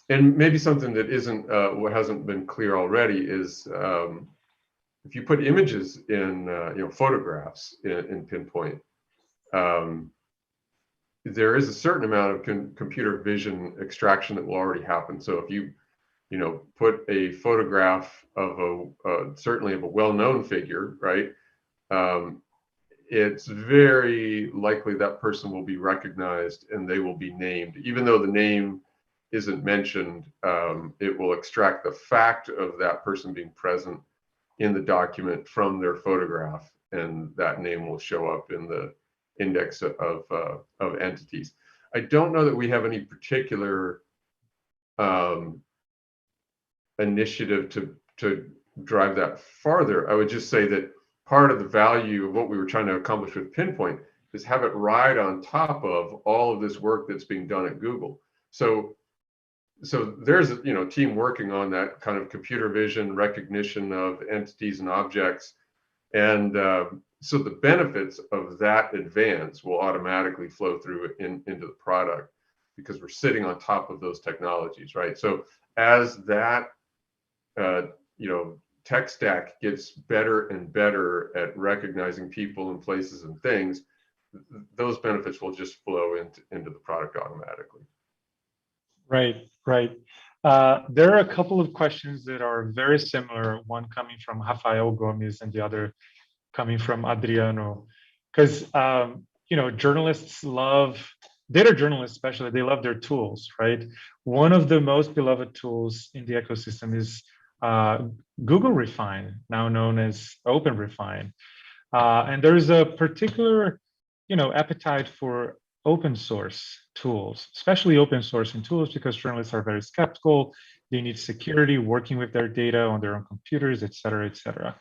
And maybe something that isn't what hasn't been clear already is if you put images in photographs in Pinpoint, there is a certain amount of computer vision extraction that will already happen. So if you put a photograph of certainly of a well-known figure, right? It's very likely that person will be recognized and they will be named, even though the name isn't mentioned. It will extract the fact of that person being present in the document from their photograph, and that name will show up in the index of entities. I don't know that we have any particular initiative to drive that farther. I would just say that part of the value of what we were trying to accomplish with Pinpoint is have it ride on top of all of this work that's being done at Google. So there's a team working on that kind of computer vision recognition of entities and objects, and so the benefits of that advance will automatically flow through into the product because we're sitting on top of those technologies, right? So as that tech stack gets better and better at recognizing people and places and things, those benefits will just flow into the product automatically. Right. There are a couple of questions that are very similar, one coming from Rafael Gomes and the other coming from Adriano, because journalists love, data journalists especially, they love their tools, right? One of the most beloved tools in the ecosystem is Google Refine, now known as Open Refine. And there's a particular appetite for open source tools, especially open sourcing tools, because journalists are very skeptical. They need security, working with their data on their own computers, et cetera, et cetera.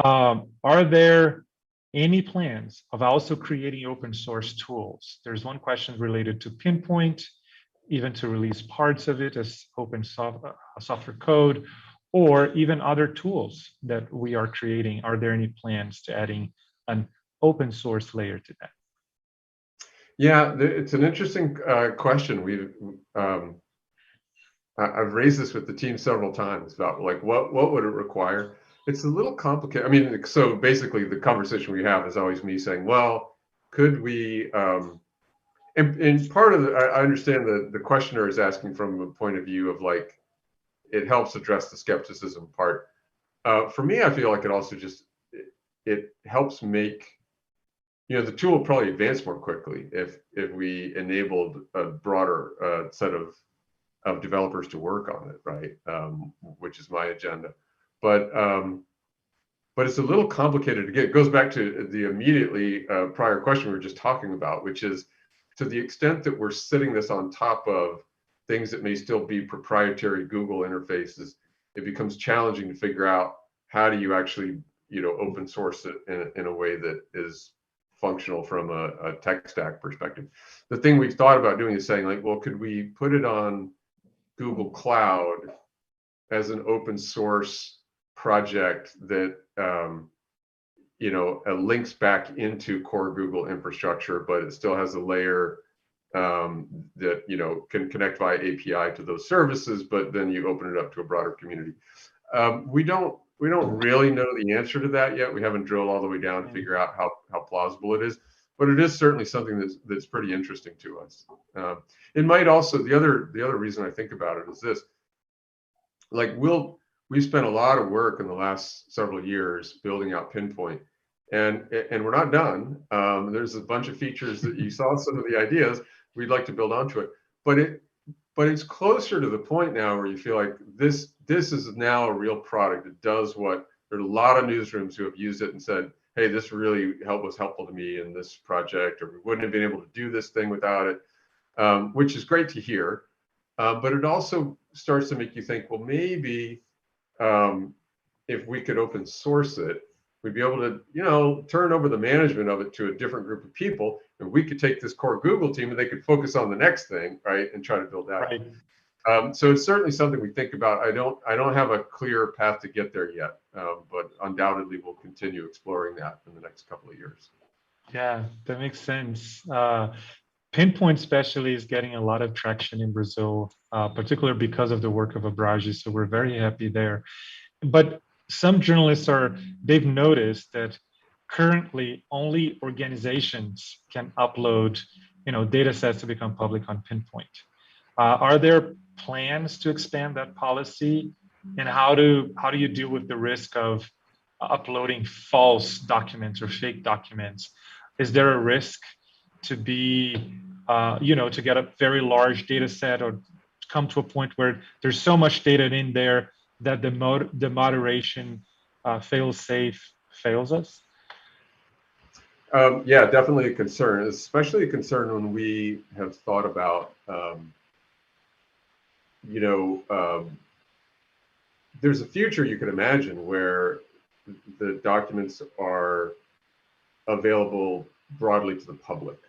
Are there any plans of also creating open source tools? There's one question related to Pinpoint, even to release parts of it as open software code, or even other tools that we are creating. Are there any plans to adding an open source layer to that? Yeah, it's an interesting question. I've raised this with the team several times about like what would it require. It's a little complicated. I mean, so basically the conversation we have is always me saying, well, could we? And part of I understand the questioner is asking from a point of view of like it helps address the skepticism part. For me, I feel like it also just it helps make the tool will probably advance more quickly if we enabled a broader set of developers to work on it, right? Which is my agenda. But it's a little complicated to get. It goes back to the immediately prior question we were just talking about, which is to the extent that we're sitting this on top of things that may still be proprietary Google interfaces, it becomes challenging to figure out how do you actually open source it in a way that is functional from a tech stack perspective. The thing we've thought about doing is saying like, well, could we put it on Google Cloud as an open source project that links back into core Google infrastructure, but it still has a layer that can connect via API to those services, but then you open it up to a broader community. We don't really know the answer to that yet. We haven't drilled all the way down to figure out how plausible it is, but it is certainly something that's pretty interesting to us. It might also, the other reason I think about it is this, like we spent a lot of work in the last several years building out Pinpoint, and we're not done. There's a bunch of features that you saw, some of the ideas we'd like to build onto it, but it's closer to the point now where you feel like this is now a real product. It does what, there's a lot of newsrooms who have used it and said, hey, this really was helpful to me in this project, or we wouldn't have been able to do this thing without it, which is great to hear. But it also starts to make you think, well, maybe if we could open source it, we'd be able to, you know, turn over the management of it to a different group of people, and we could take this core Google team and they could focus on the next thing, right, and try to build that. Right. So it's certainly something we think about. I don't have a clear path to get there yet, but undoubtedly we'll continue exploring that in the next couple of years. Yeah, that makes sense. Pinpoint especially is getting a lot of traction in Brazil, particularly because of the work of Abrage. So we're very happy there. But some journalists they've noticed that currently only organizations can upload, you know, data sets to become public on Pinpoint. Are there plans to expand that policy? And how do you deal with the risk of uploading false documents or fake documents? Is there a risk to be, you know, to get a very large data set or come to a point where there's so much data in there that the moderation fail-safe fails us? Yeah, definitely a concern, especially a concern when we have thought about, you know, there's a future you could imagine where the documents are available broadly to the public,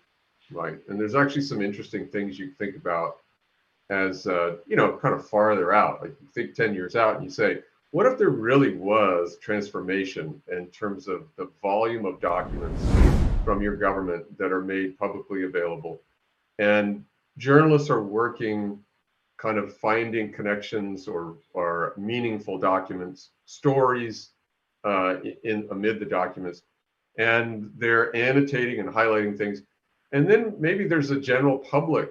right? And there's actually some interesting things you think about as, you know, kind of farther out. Like you think 10 years out and you say, what if there really was transformation in terms of the volume of documents from your government that are made publicly available? And journalists are working, kind of finding connections or meaningful documents, stories amid the documents, and they're annotating and highlighting things. And then maybe there's a general public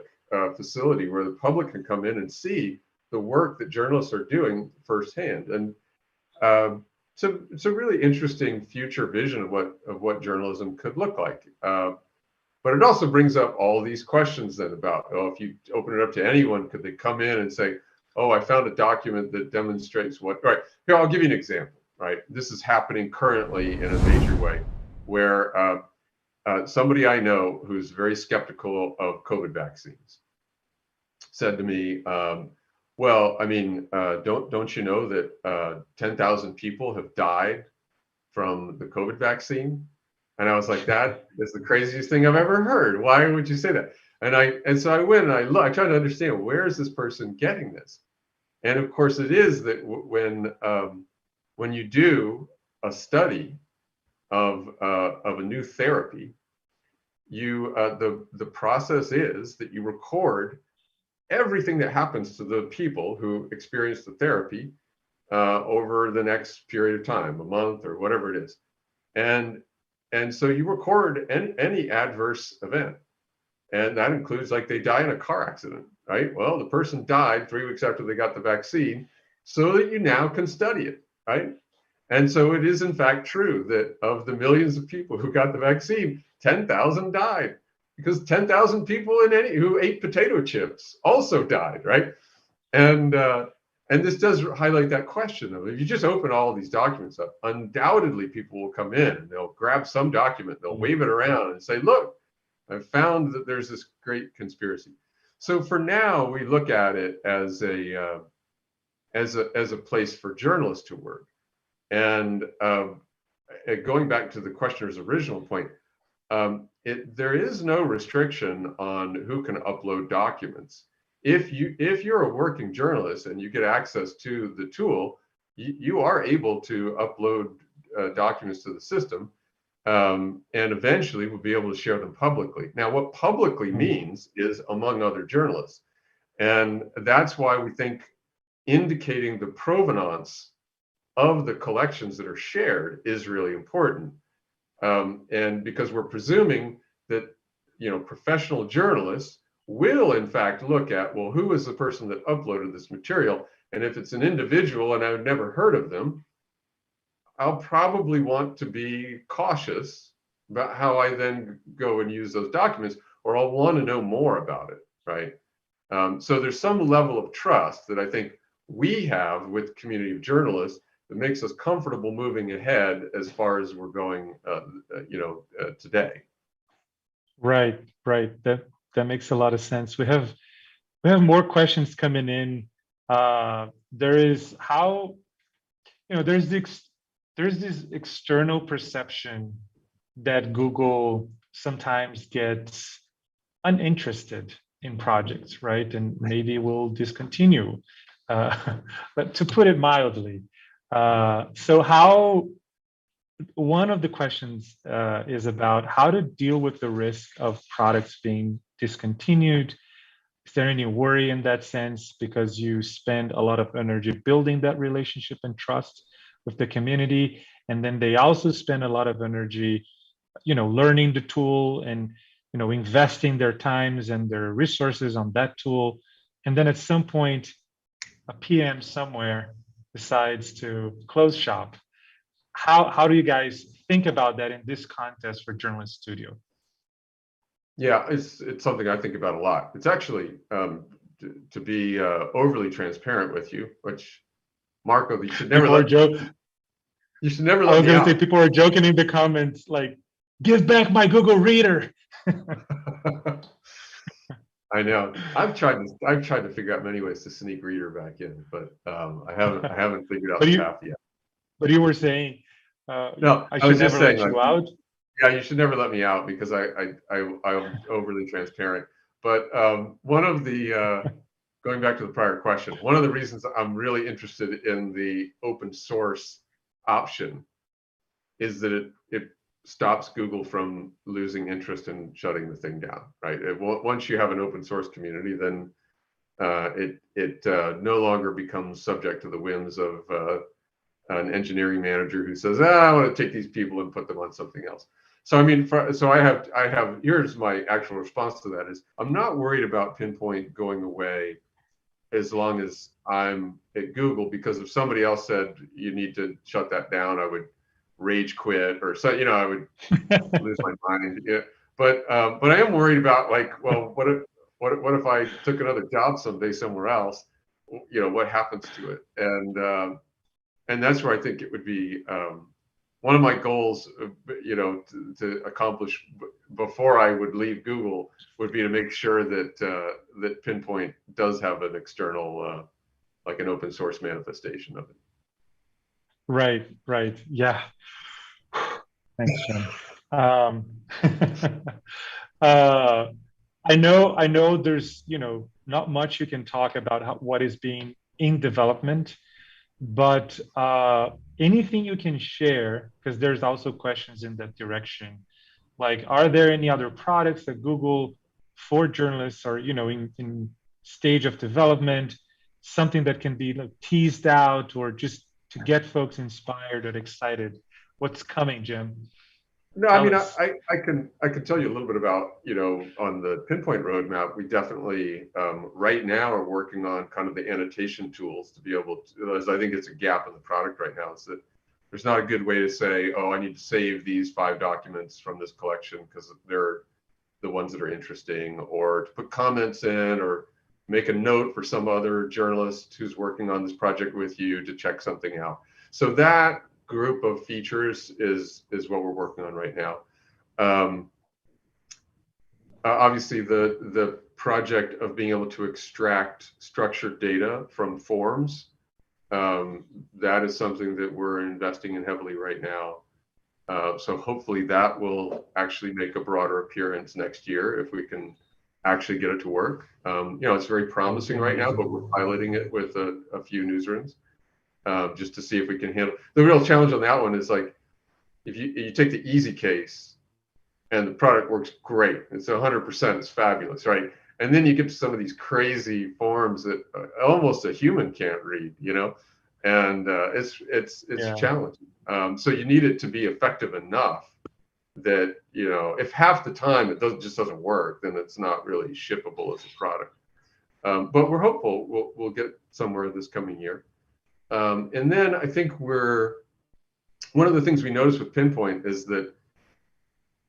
facility where the public can come in and see the work that journalists are doing firsthand. And so it's a really interesting future vision of what journalism could look like. But it also brings up all these questions then about, oh, if you open it up to anyone, could they come in and say, oh, I found a document that demonstrates what, right? Here, I'll give you an example, right? This is happening currently in a major way where somebody I know who's very skeptical of COVID vaccines said to me, well, I mean, don't you know that 10,000 people have died from the COVID vaccine? And I was like, that is the craziest thing I've ever heard. Why would you say that? And so I went and I tried to understand, where is this person getting this? And of course, it is that when you do a study of a new therapy, the process is that you record everything that happens to the people who experience the therapy over the next period of time, a month or whatever it is. And so you record any adverse event. And that includes, like, they die in a car accident, right? Well, the person died 3 weeks after they got the vaccine, so that you now can study it, right? And so it is in fact true that of the millions of people who got the vaccine, 10,000 died, because 10,000 people who ate potato chips also died, right? And this does highlight that question of, if you just open all of these documents up, undoubtedly people will come in and they'll grab some document, they'll wave it around and say, look, I've found that there's this great conspiracy. So for now, we look at it as a place for journalists to work. And going back to the questioner's original point, there is no restriction on who can upload documents. If you're a working journalist and you get access to the tool, you are able to upload documents to the system, and eventually we'll be able to share them publicly. Now, what publicly means is among other journalists. And that's why we think indicating the provenance of the collections that are shared is really important. And because we're presuming that, you know, professional journalists will in fact look at, well, who is the person that uploaded this material? And if it's an individual and I've never heard of them, I'll probably want to be cautious about how I then go and use those documents, or I'll want to know more about it, right? So there's some level of trust that I think we have with the community of journalists that makes us comfortable moving ahead as far as we're going, today. Right, right. That makes a lot of sense. We have more questions coming in. There is how, there's this external perception that Google sometimes gets uninterested in projects, right? And maybe will discontinue, but to put it mildly. So one of the questions is about how to deal with the risk of products being discontinued. Is there any worry in that sense? Because you spend a lot of energy building that relationship and trust with the community. And then they also spend a lot of energy, learning the tool and, investing their times and their resources on that tool. And then at some point, a PM somewhere decides to close shop. How do you guys think about that in this context for Journalist Studio? Yeah, it's something I think about a lot. It's actually, to be overly transparent with you, which, Marco, you should never You should never let me out. I was going to say, people are joking in the comments, like, give back my Google Reader. I know. I've tried to figure out many ways to sneak Reader back in, but I haven't figured out the path yet. But you were saying, no, I was just saying, let you out. Yeah, you should never let me out because I'm overly transparent. But one of the going back to the prior question, one of the reasons I'm really interested in the open source option is that it stops Google from losing interest in shutting the thing down, right? Once you have an open source community, then it no longer becomes subject to the whims of an engineering manager who says, I want to take these people and put them on something else. So I mean, I have here's my actual response to that is I'm not worried about Pinpoint going away as long as I'm at Google, because if somebody else said you need to shut that down, I would rage quit, or so, I would lose my mind. Yeah. But I am worried about, like, well, what if I took another job someday somewhere else? What happens to it? And that's where I think it would be one of my goals, to accomplish before I would leave Google would be to make sure that that Pinpoint does have an external, like an open source manifestation of it. Right. Yeah. Thanks, Jim. I know there's, not much you can talk about what is being in development, but anything you can share, because there's also questions in that direction. Like, are there any other products that Google for journalists are, in stage of development, something that can be like teased out or just to get folks inspired or excited? What's coming, Jim? No, I mean, I can tell you a little bit about, on the Pinpoint roadmap, we definitely right now are working on kind of the annotation tools to be able to, as I think it's a gap in the product right now, is that there's not a good way to say, oh, I need to save these 5 documents from this collection because they're the ones that are interesting, or to put comments in, or make a note for some other journalist who's working on this project with you to check something out. So that group of features is what we're working on right now. Obviously, the project of being able to extract structured data from forms, that is something that we're investing in heavily right now. So hopefully that will actually make a broader appearance next year if we can actually get it to work. It's very promising right now, but we're piloting it with a few newsrooms. Just to see if we can handle. The real challenge on that one is, like, if you take the easy case and the product works great, it's 100%, it's fabulous, right? And then you get to some of these crazy forms that almost a human can't read, and it's challenging. So you need it to be effective enough that, if half the time it just doesn't work, then it's not really shippable as a product. But we're hopeful we'll get somewhere this coming year. And then I think one of the things we noticed with Pinpoint is that,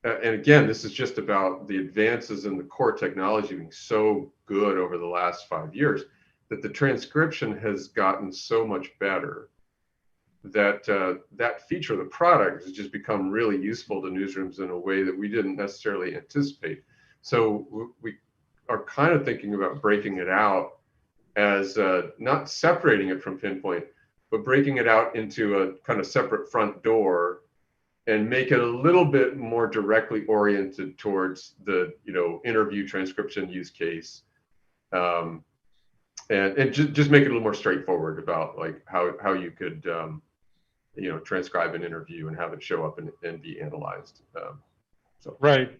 and again, this is just about the advances in the core technology being so good over the last 5 years, that the transcription has gotten so much better that feature of the product has just become really useful to newsrooms in a way that we didn't necessarily anticipate. So we are kind of thinking about breaking it out as not separating it from Pinpoint, but breaking it out into a kind of separate front door and make it a little bit more directly oriented towards the interview transcription use case, and just make it a little more straightforward about like how you could transcribe an interview and have it show up and be analyzed. Right.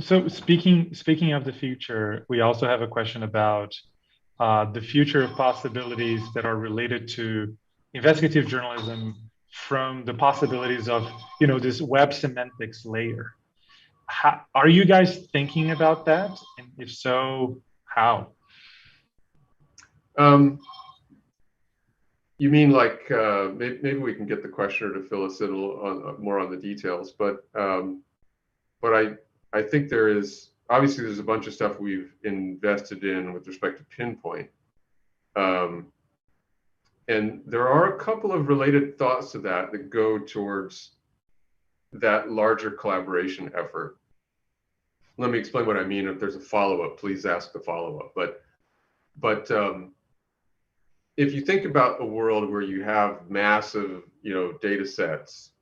So speaking of the future, we also have a question about the future of possibilities that are related to investigative journalism from the possibilities of this web semantics layer. Are you guys thinking about that? And if so, how? You mean like maybe we can get the questioner to fill us in a little more on the details, but I think there's a bunch of stuff we've invested in with respect to Pinpoint, and there are a couple of related thoughts to that go towards that larger collaboration effort. Let me explain what I mean. If there's a follow-up, please ask the follow-up. But if you think about a world where you have massive, data sets,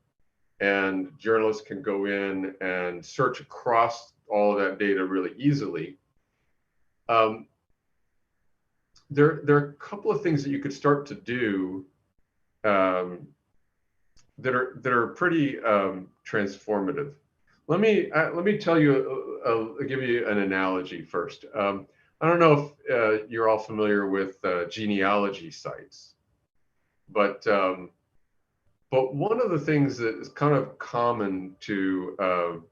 and journalists can go in and search across all of that data really easily, there are a couple of things that you could start to do that are pretty transformative. Let me tell you, give you an analogy first. I don't know if you're all familiar with genealogy sites, but one of the things that is kind of common to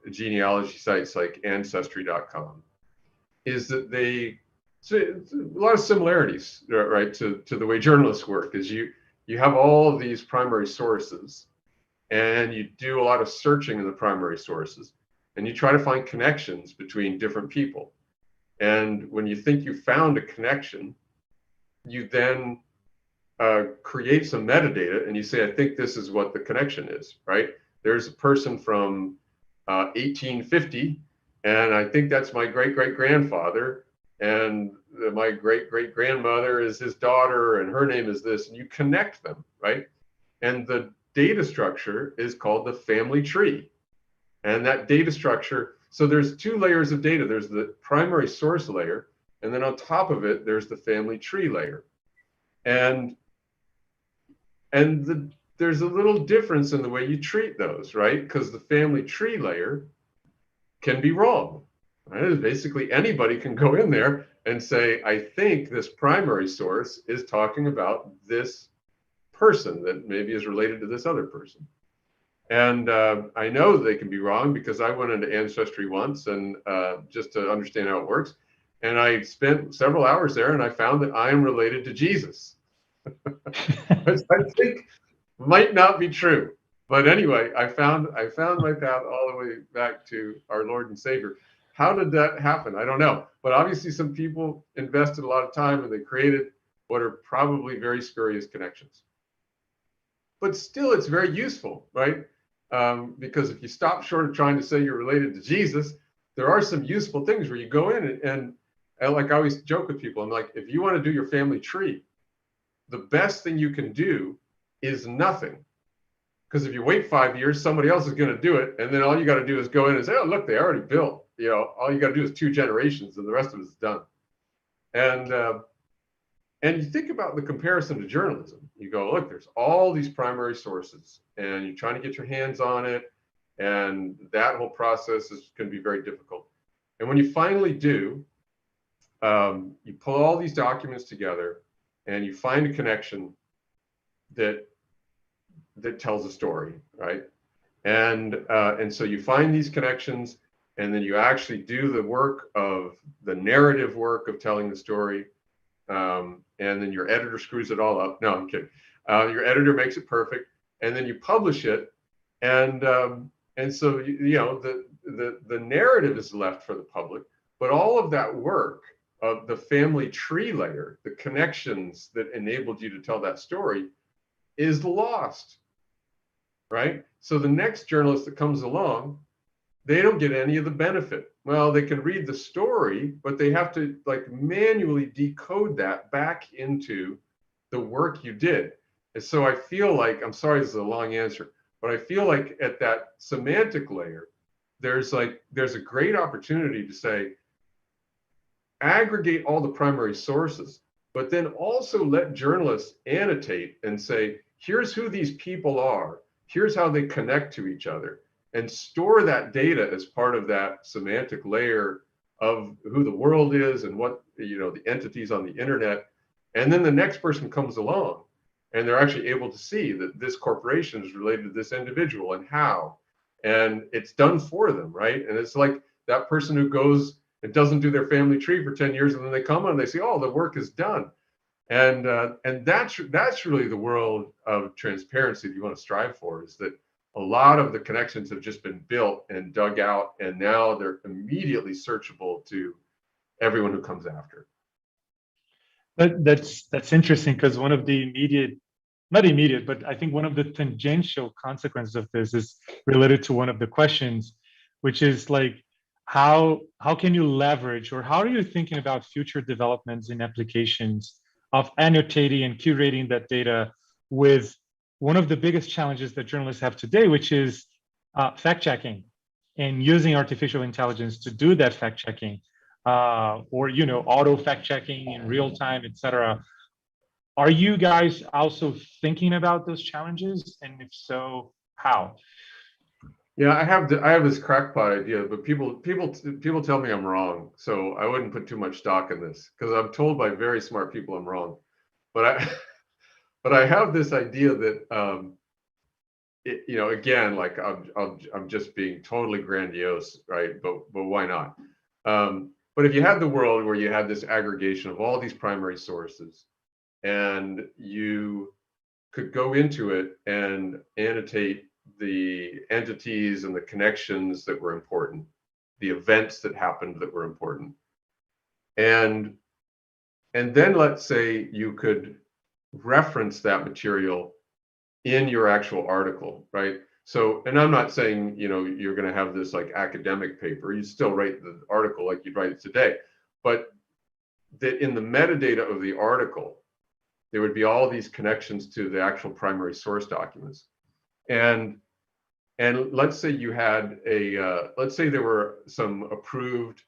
genealogy sites like Ancestry.com is that so a lot of similarities, right, to the way journalists work. Is you have all of these primary sources, and you do a lot of searching in the primary sources, and you try to find connections between different people. And when you think you found a connection, you then create some metadata, and you say, I think this is what the connection is, right? There's a person from 1850, and I think that's my great-great-grandfather, and my great-great-grandmother is his daughter, and her name is this, and you connect them, right? And the data structure is called the family tree. And that data structure, so there's two layers of data. There's the primary source layer, and then on top of it, there's the family tree layer. And there's a little difference in the way you treat those, right? Because the family tree layer can be wrong. Right? Basically, anybody can go in there and say, I think this primary source is talking about this person that maybe is related to this other person. And I know they can be wrong because I went into Ancestry once and just to understand how it works. And I spent several hours there, and I found that I am related to Jesus. Which I think might not be true. But anyway, I found my path all the way back to our Lord and Savior. How did that happen? I don't know. But obviously some people invested a lot of time, and they created what are probably very spurious connections. But still, it's very useful, right? Because if you stop short of trying to say you're related to Jesus, there are some useful things where you go in and like I always joke with people, I'm like, if you want to do your family tree, the best thing you can do is nothing. Because if you wait 5 years, somebody else is going to do it. And then all you got to do is go in and say, oh, look, they already built. All you got to do is 2 generations and the rest of it is done. And you think about the comparison to journalism. You go, look, there's all these primary sources, and you're trying to get your hands on it. And that whole process can be very difficult. And when you finally do, you pull all these documents together, and you find a connection that tells a story, right? And so you find these connections, and then you actually do the work of the narrative work of telling the story. And then your editor screws it all up. No, I'm kidding. Your editor makes it perfect, and then you publish it, and so the narrative is left for the public, but all of that work the family tree layer, the connections that enabled you to tell that story, is lost, right? So the next journalist that comes along, they don't get any of the benefit. Well, they can read the story, but they have to like manually decode that back into the work you did. And so I feel like, I'm sorry, this is a long answer, but I feel like at that semantic layer, there's a great opportunity to say, aggregate all the primary sources, but then also let journalists annotate and say, here's who these people are, here's how they connect to each other, and store that data as part of that semantic layer of who the world is and what, the entities on the internet. And then the next person comes along and they're actually able to see that this corporation is related to this individual and how, and it's done for them, right? And it's like that person who goes and doesn't do their family tree for 10 years, and then they come on and they say, oh, the work is done. And that's really the world of transparency that you want to strive for, is that a lot of the connections have just been built and dug out, and now they're immediately searchable to everyone who comes after. That's interesting, because one of the not immediate, but I think one of the tangential consequences of this is related to one of the questions, which is like, how can you leverage, or how are you thinking about future developments in applications of annotating and curating that data with one of the biggest challenges that journalists have today, which is fact-checking and using artificial intelligence to do that fact-checking, or auto fact-checking in real time, etc. Are you guys also thinking about those challenges, and if so, how? Yeah, I have this crackpot idea, but people tell me I'm wrong, so I wouldn't put too much stock in this, because I'm told by very smart people I'm wrong. But I have this idea that again, like I'm just being totally grandiose, right? But why not? But if you had the world where you had this aggregation of all these primary sources, and you could go into it and annotate the entities and the connections that were important, the events that happened that were important, and then let's say you could reference that material in your actual article, right? So, and I'm not saying you're going to have this like academic paper. You still write the article like you'd write it today, but that in the metadata of the article, there would be all these connections to the actual primary source documents. And let's say you had let's say there were some approved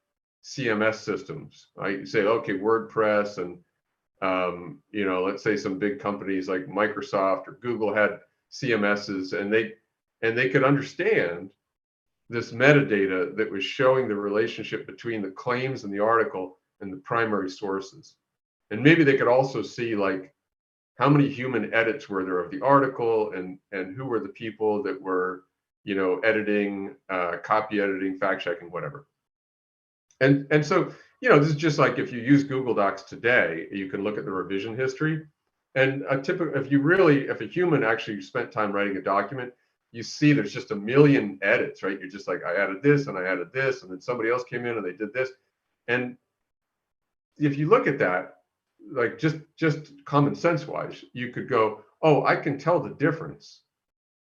CMS systems, right? You say, okay, WordPress, and let's say some big companies like Microsoft or Google had CMSs, and they could understand this metadata that was showing the relationship between the claims in the article and the primary sources. And maybe they could also see like how many human edits were there of the article, and who were the people that were editing, copy editing, fact checking, whatever. And so this is just like if you use Google Docs today, you can look at the revision history. And if a human actually spent time writing a document, you see there's just a million edits, right? You're just like, I added this and I added this, and then somebody else came in and they did this. And if you look at that, like just common sense wise, you could go, oh, I can tell the difference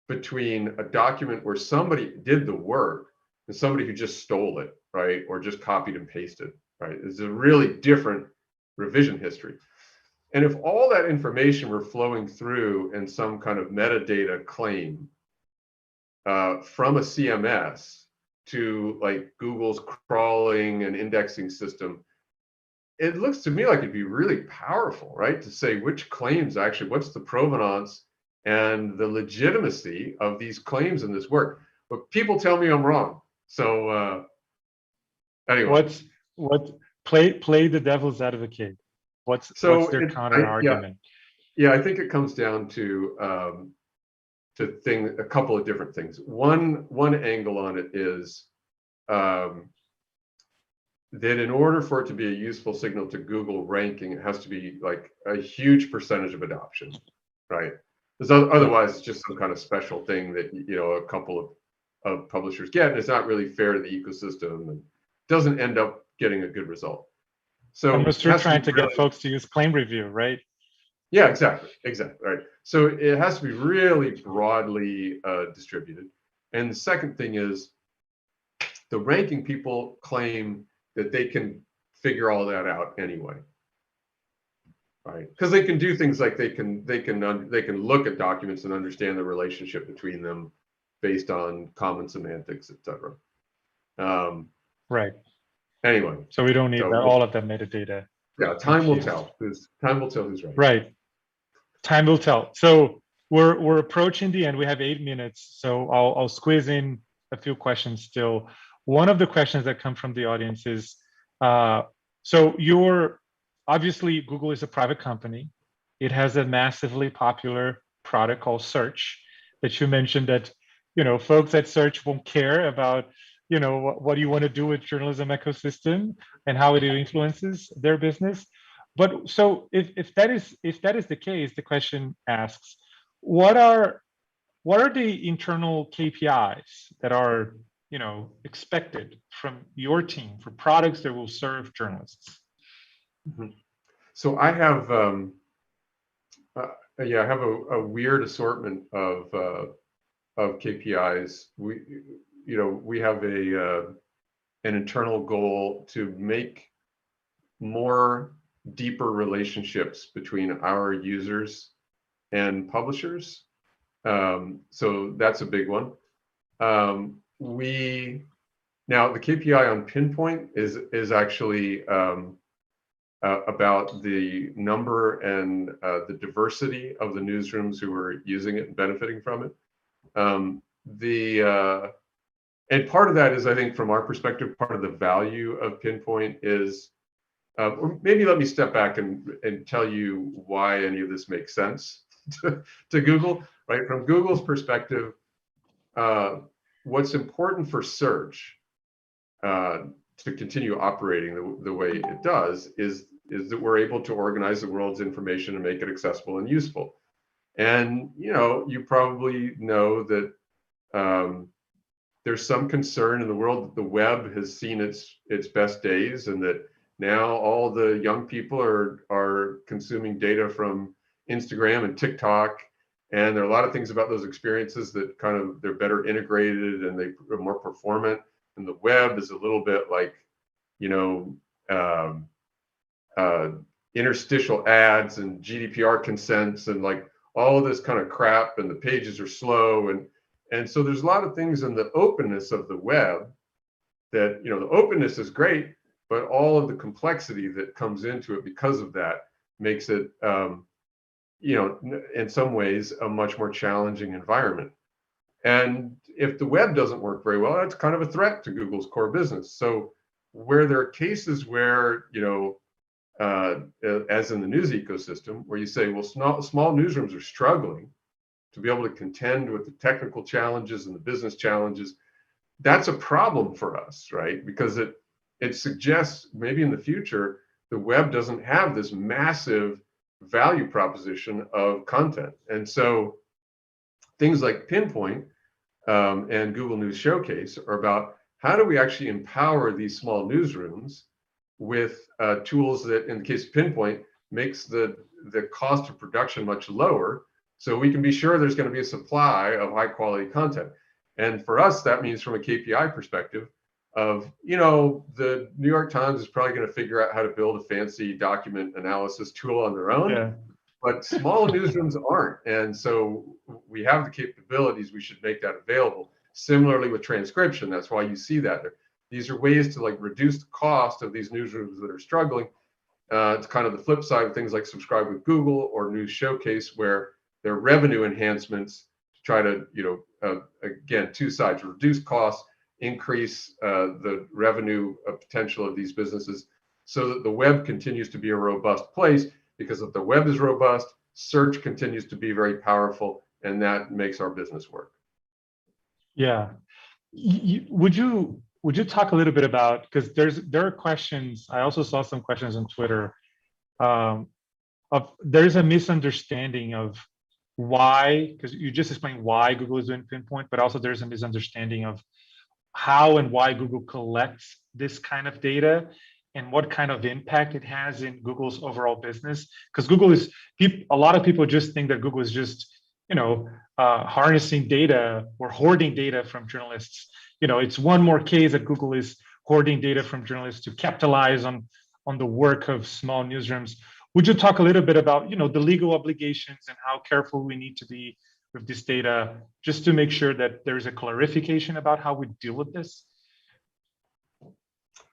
between a document where somebody did the work and somebody who just stole it, right? Or just copied and pasted, right? It's a really different revision history. And if all that information were flowing through in some kind of metadata claim from a CMS to like Google's crawling and indexing system, it looks to me like it'd be really powerful, right? To say which claims actually, what's the provenance and the legitimacy of these claims in this work. But people tell me I'm wrong. So anyway. Play the devil's advocate. What's their counter argument? Yeah, I think it comes down to a couple of different things. One angle on it is that in order for it to be a useful signal to Google ranking, it has to be like a huge percentage of adoption, right? Because otherwise it's just some kind of special thing that a couple of publishers get, and it's not really fair to the ecosystem and doesn't end up getting a good result. So unless you're trying to get folks to use claim review, right? Yeah, exactly. Right. So it has to be really broadly distributed. And the second thing is the ranking people claim that they can figure all that out anyway, right? Because they can do things like they can look at documents and understand the relationship between them based on common semantics, etc. Right. Anyway, so we don't need all of that metadata. Yeah, time will tell. Time will tell who's right. Right. Time will tell. So we're approaching the end. We have 8 minutes, so I'll squeeze in a few questions still. One of the questions that come from the audience is, so obviously Google is a private company. It has a massively popular product called Search that you mentioned that, folks at Search won't care about, what you want to do with journalism ecosystem and how it influences their business. But so if that is the case, the question asks, what are the internal KPIs that are expected from your team for products that will serve journalists? Mm-hmm. So I have I have a weird assortment of KPIs. We have an internal goal to make more deeper relationships between our users and publishers. So that's a big one. Now the KPI on Pinpoint is actually about the number and the diversity of the newsrooms who are using it and benefiting from it. And part of that is, I think, from our perspective, part of the value of Pinpoint is, or maybe let me step back and tell you why any of this makes sense to Google, right? From Google's perspective, what's important for search to continue operating the way it does is that we're able to organize the world's information and make it accessible and useful. And you probably know that there's some concern in the world that the web has seen its best days, and that now all the young people are consuming data from Instagram and TikTok, and there are a lot of things about those experiences that they're better integrated and they're more performant. And the web is a little bit like, interstitial ads and GDPR consents and like all of this kind of crap, and the pages are slow, and so there's a lot of things in the openness of the web that the openness is great, but all of the complexity that comes into it because of that makes it in some ways a much more challenging environment. And if the web doesn't work very well, that's kind of a threat to Google's core business. So where there are cases where as in the news ecosystem, where you say, well, small newsrooms are struggling to be able to contend with the technical challenges and the business challenges, that's a problem for us, right? Because it suggests maybe in the future, the web doesn't have this massive value proposition of content. And so things like Pinpoint and Google News Showcase are about how do we actually empower these small newsrooms with tools that, in the case of Pinpoint, makes the cost of production much lower, so we can be sure there's going to be a supply of high quality content. And for us, that means from a KPI perspective of, the New York Times is probably going to figure out how to build a fancy document analysis tool on their own. Yeah. But small newsrooms aren't. And so we have the capabilities, we should make that available. Similarly with transcription, that's why you see that. These are ways to reduce the cost of these newsrooms that are struggling. It's kind of the flip side of things like Subscribe with Google or News Showcase, where there are revenue enhancements to try to, again, two sides: reduce costs, increase the revenue potential of these businesses, so that the web continues to be a robust place. Because if the web is robust, search continues to be very powerful, and that makes our business work. Yeah. Would you talk a little bit about, because there are questions, I also saw some questions on Twitter, there's a misunderstanding of why, because you just explained why Google is doing Pinpoint, but also there's a misunderstanding of how and why Google collects this kind of data. and what kind of impact it has in Google's overall business? Because Google is, a lot of people just think that Google is just, harnessing data or hoarding data from journalists. It's one more case that Google is hoarding data from journalists to capitalize on the work of small newsrooms. Would you talk a little bit about, the legal obligations and how careful we need to be with this data, just to make sure that there's a clarification about how we deal with this?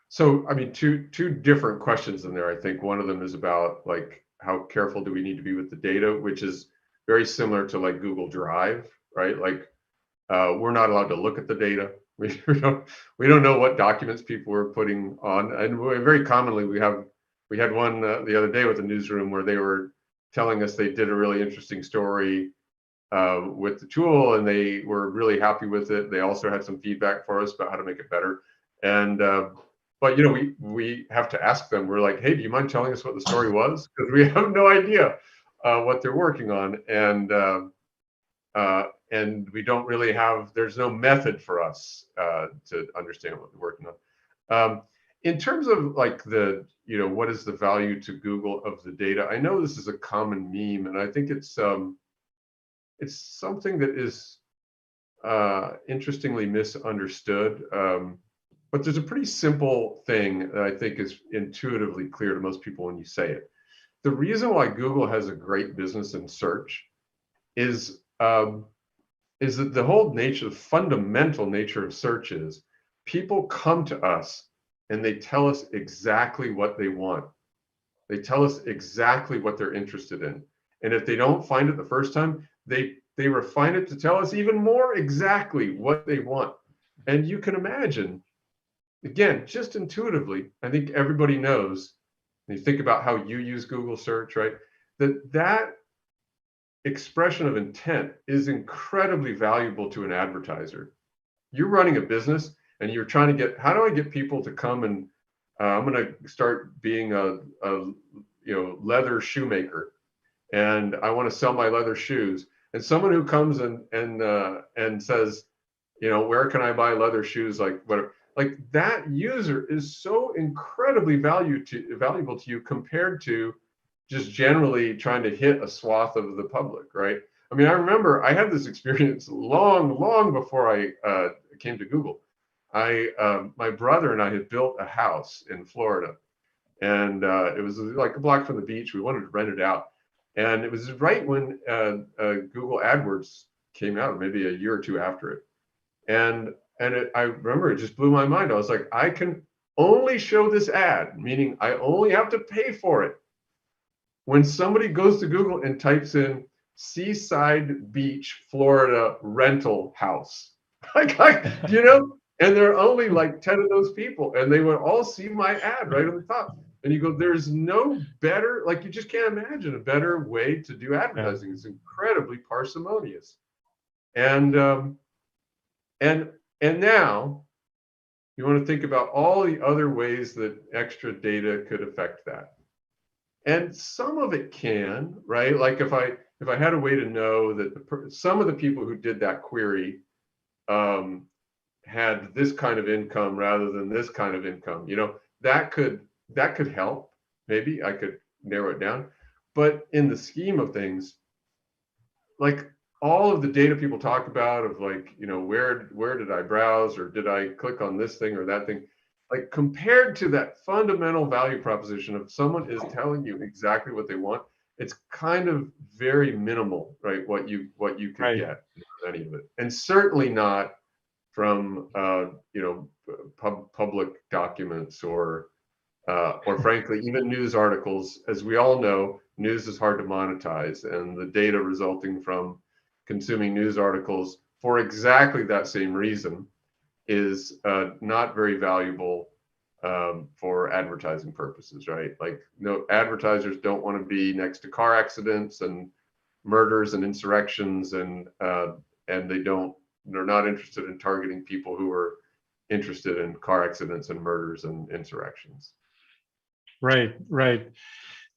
So, I mean, two different questions in there. I think one of them is about like, how careful do we need to be with the data, which is very similar to like Google Drive, right? Like, we're not allowed to look at the data. We don't know what documents people were putting on, and very commonly we had one the other day with the newsroom where they were telling us they did a really interesting story with the tool, and they were really happy with it. They also had some feedback for us about how to make it better, and but we have to ask them. We're like, hey, do you mind telling us what the story was? Because we have no idea what they're working on, and we don't really have, there's no method for us to understand what they're working on. In terms of like the, what is the value to Google of the data? I know this is a common meme, and I think it's something that is interestingly misunderstood. But there's a pretty simple thing that I think is intuitively clear to most people when you say it. The reason why Google has a great business in search is that the whole nature, the fundamental nature of search is people come to us and they tell us exactly what they want. They tell us exactly what they're interested in. And if they don't find it the first time, they refine it to tell us even more exactly what they want. And you can imagine, again, just intuitively, I think everybody knows, when you think about how you use Google search, right? That expression of intent is incredibly valuable to an advertiser. You're running a business and you're trying to get, how do I get people to come and I'm going to start being a leather shoemaker, and I want to sell my leather shoes. And someone who comes and says, where can I buy leather shoes? Like whatever. Like that user is so incredibly valuable to you compared to just generally trying to hit a swath of the public, right? I mean, I remember I had this experience long before I came to Google. My brother and I had built a house in Florida, and it was like a block from the beach. We wanted to rent it out, and it was right when Google AdWords came out, maybe a year or two after it, and I remember it just blew my mind. I was like, I can only show this ad, meaning I only have to pay for it when somebody goes to Google and types in Seaside Beach, Florida rental house. Like, and there are only like 10 of those people, and they would all see my ad right on the top. And you go, there's no better, like you just can't imagine a better way to do advertising. It's incredibly parsimonious. And now you want to think about all the other ways that extra data could affect that. And some of it can, right? Like if I had a way to know that some of the people who did that query had this kind of income rather than this kind of income, that could help. Maybe I could narrow it down. But in the scheme of things, like all of the data people talk about of like, where did I browse, or did I click on this thing or that thing? Like compared to that fundamental value proposition of someone is telling you exactly what they want, it's kind of very minimal, right? What you could get out of any of it, and certainly not from public documents or frankly even news articles. As we all know, news is hard to monetize, and the data resulting from consuming news articles for exactly that same reason is not very valuable for advertising purposes, right? Like, no, advertisers don't want to be next to car accidents and murders and insurrections, and they're not interested in targeting people who are interested in car accidents and murders and insurrections. Right.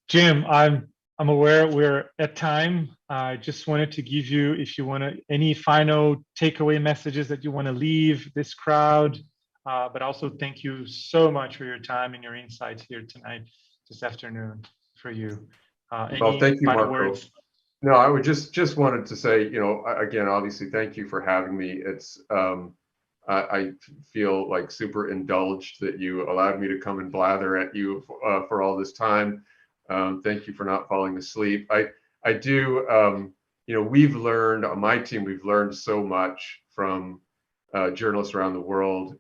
Jim, I'm aware we're at time. I just wanted to give you, if you want to, any final takeaway messages that you want to leave this crowd, but also thank you so much for your time and your insights here tonight, this afternoon, for you. Well, thank you, final Marco. words? No, I would just wanted to say, you know, again, obviously, thank you for having me. It's I feel like super indulged that you allowed me to come and blather at you for all this time. Thank you for not falling asleep. I do, you know, we've learned on my team, we've learned so much from journalists around the world.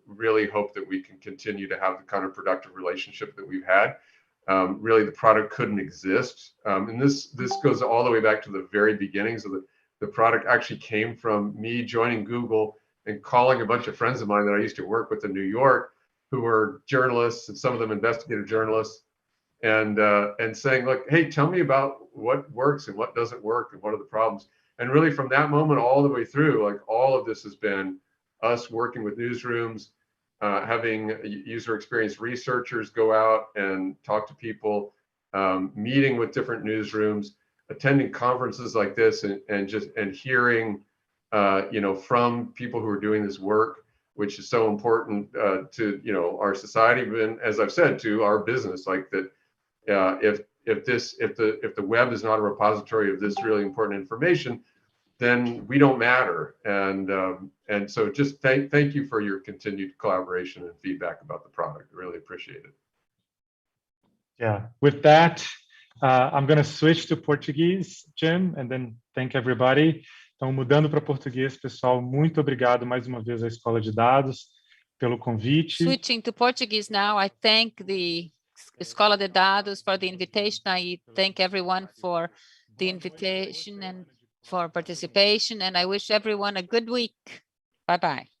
Really hope that we can continue to have the kind of productive relationship that we've had. Really, the product couldn't exist. And this goes all the way back to the very beginnings of the product. Actually came from me joining Google and calling a bunch of friends of mine that I used to work with in New York, who were journalists, and some of them investigative journalists, and saying, look, hey, tell me about what works and what doesn't work and what are the problems. And really, from that moment all the way through, like, all of this has been us working with newsrooms, having user experience researchers go out and talk to people, meeting with different newsrooms, attending conferences like this, and hearing, you know, from people who are doing this work, which is so important to, you know, our society, and as I've said, to our business. Like that, if the web is not a repository of this really important information, then we don't matter. And so just thank you for your continued collaboration and feedback about the product. I really appreciate it. Yeah, with that, I'm going to switch to Portuguese, Jim, and then thank everybody. Então, mudando para português, pessoal, muito obrigado mais uma vez à Escola de Dados pelo convite. Switching to Portuguese now, I thank the Escola de Dados for the invitation. I thank everyone for the invitation and for participation, and I wish everyone a good week. Bye-bye.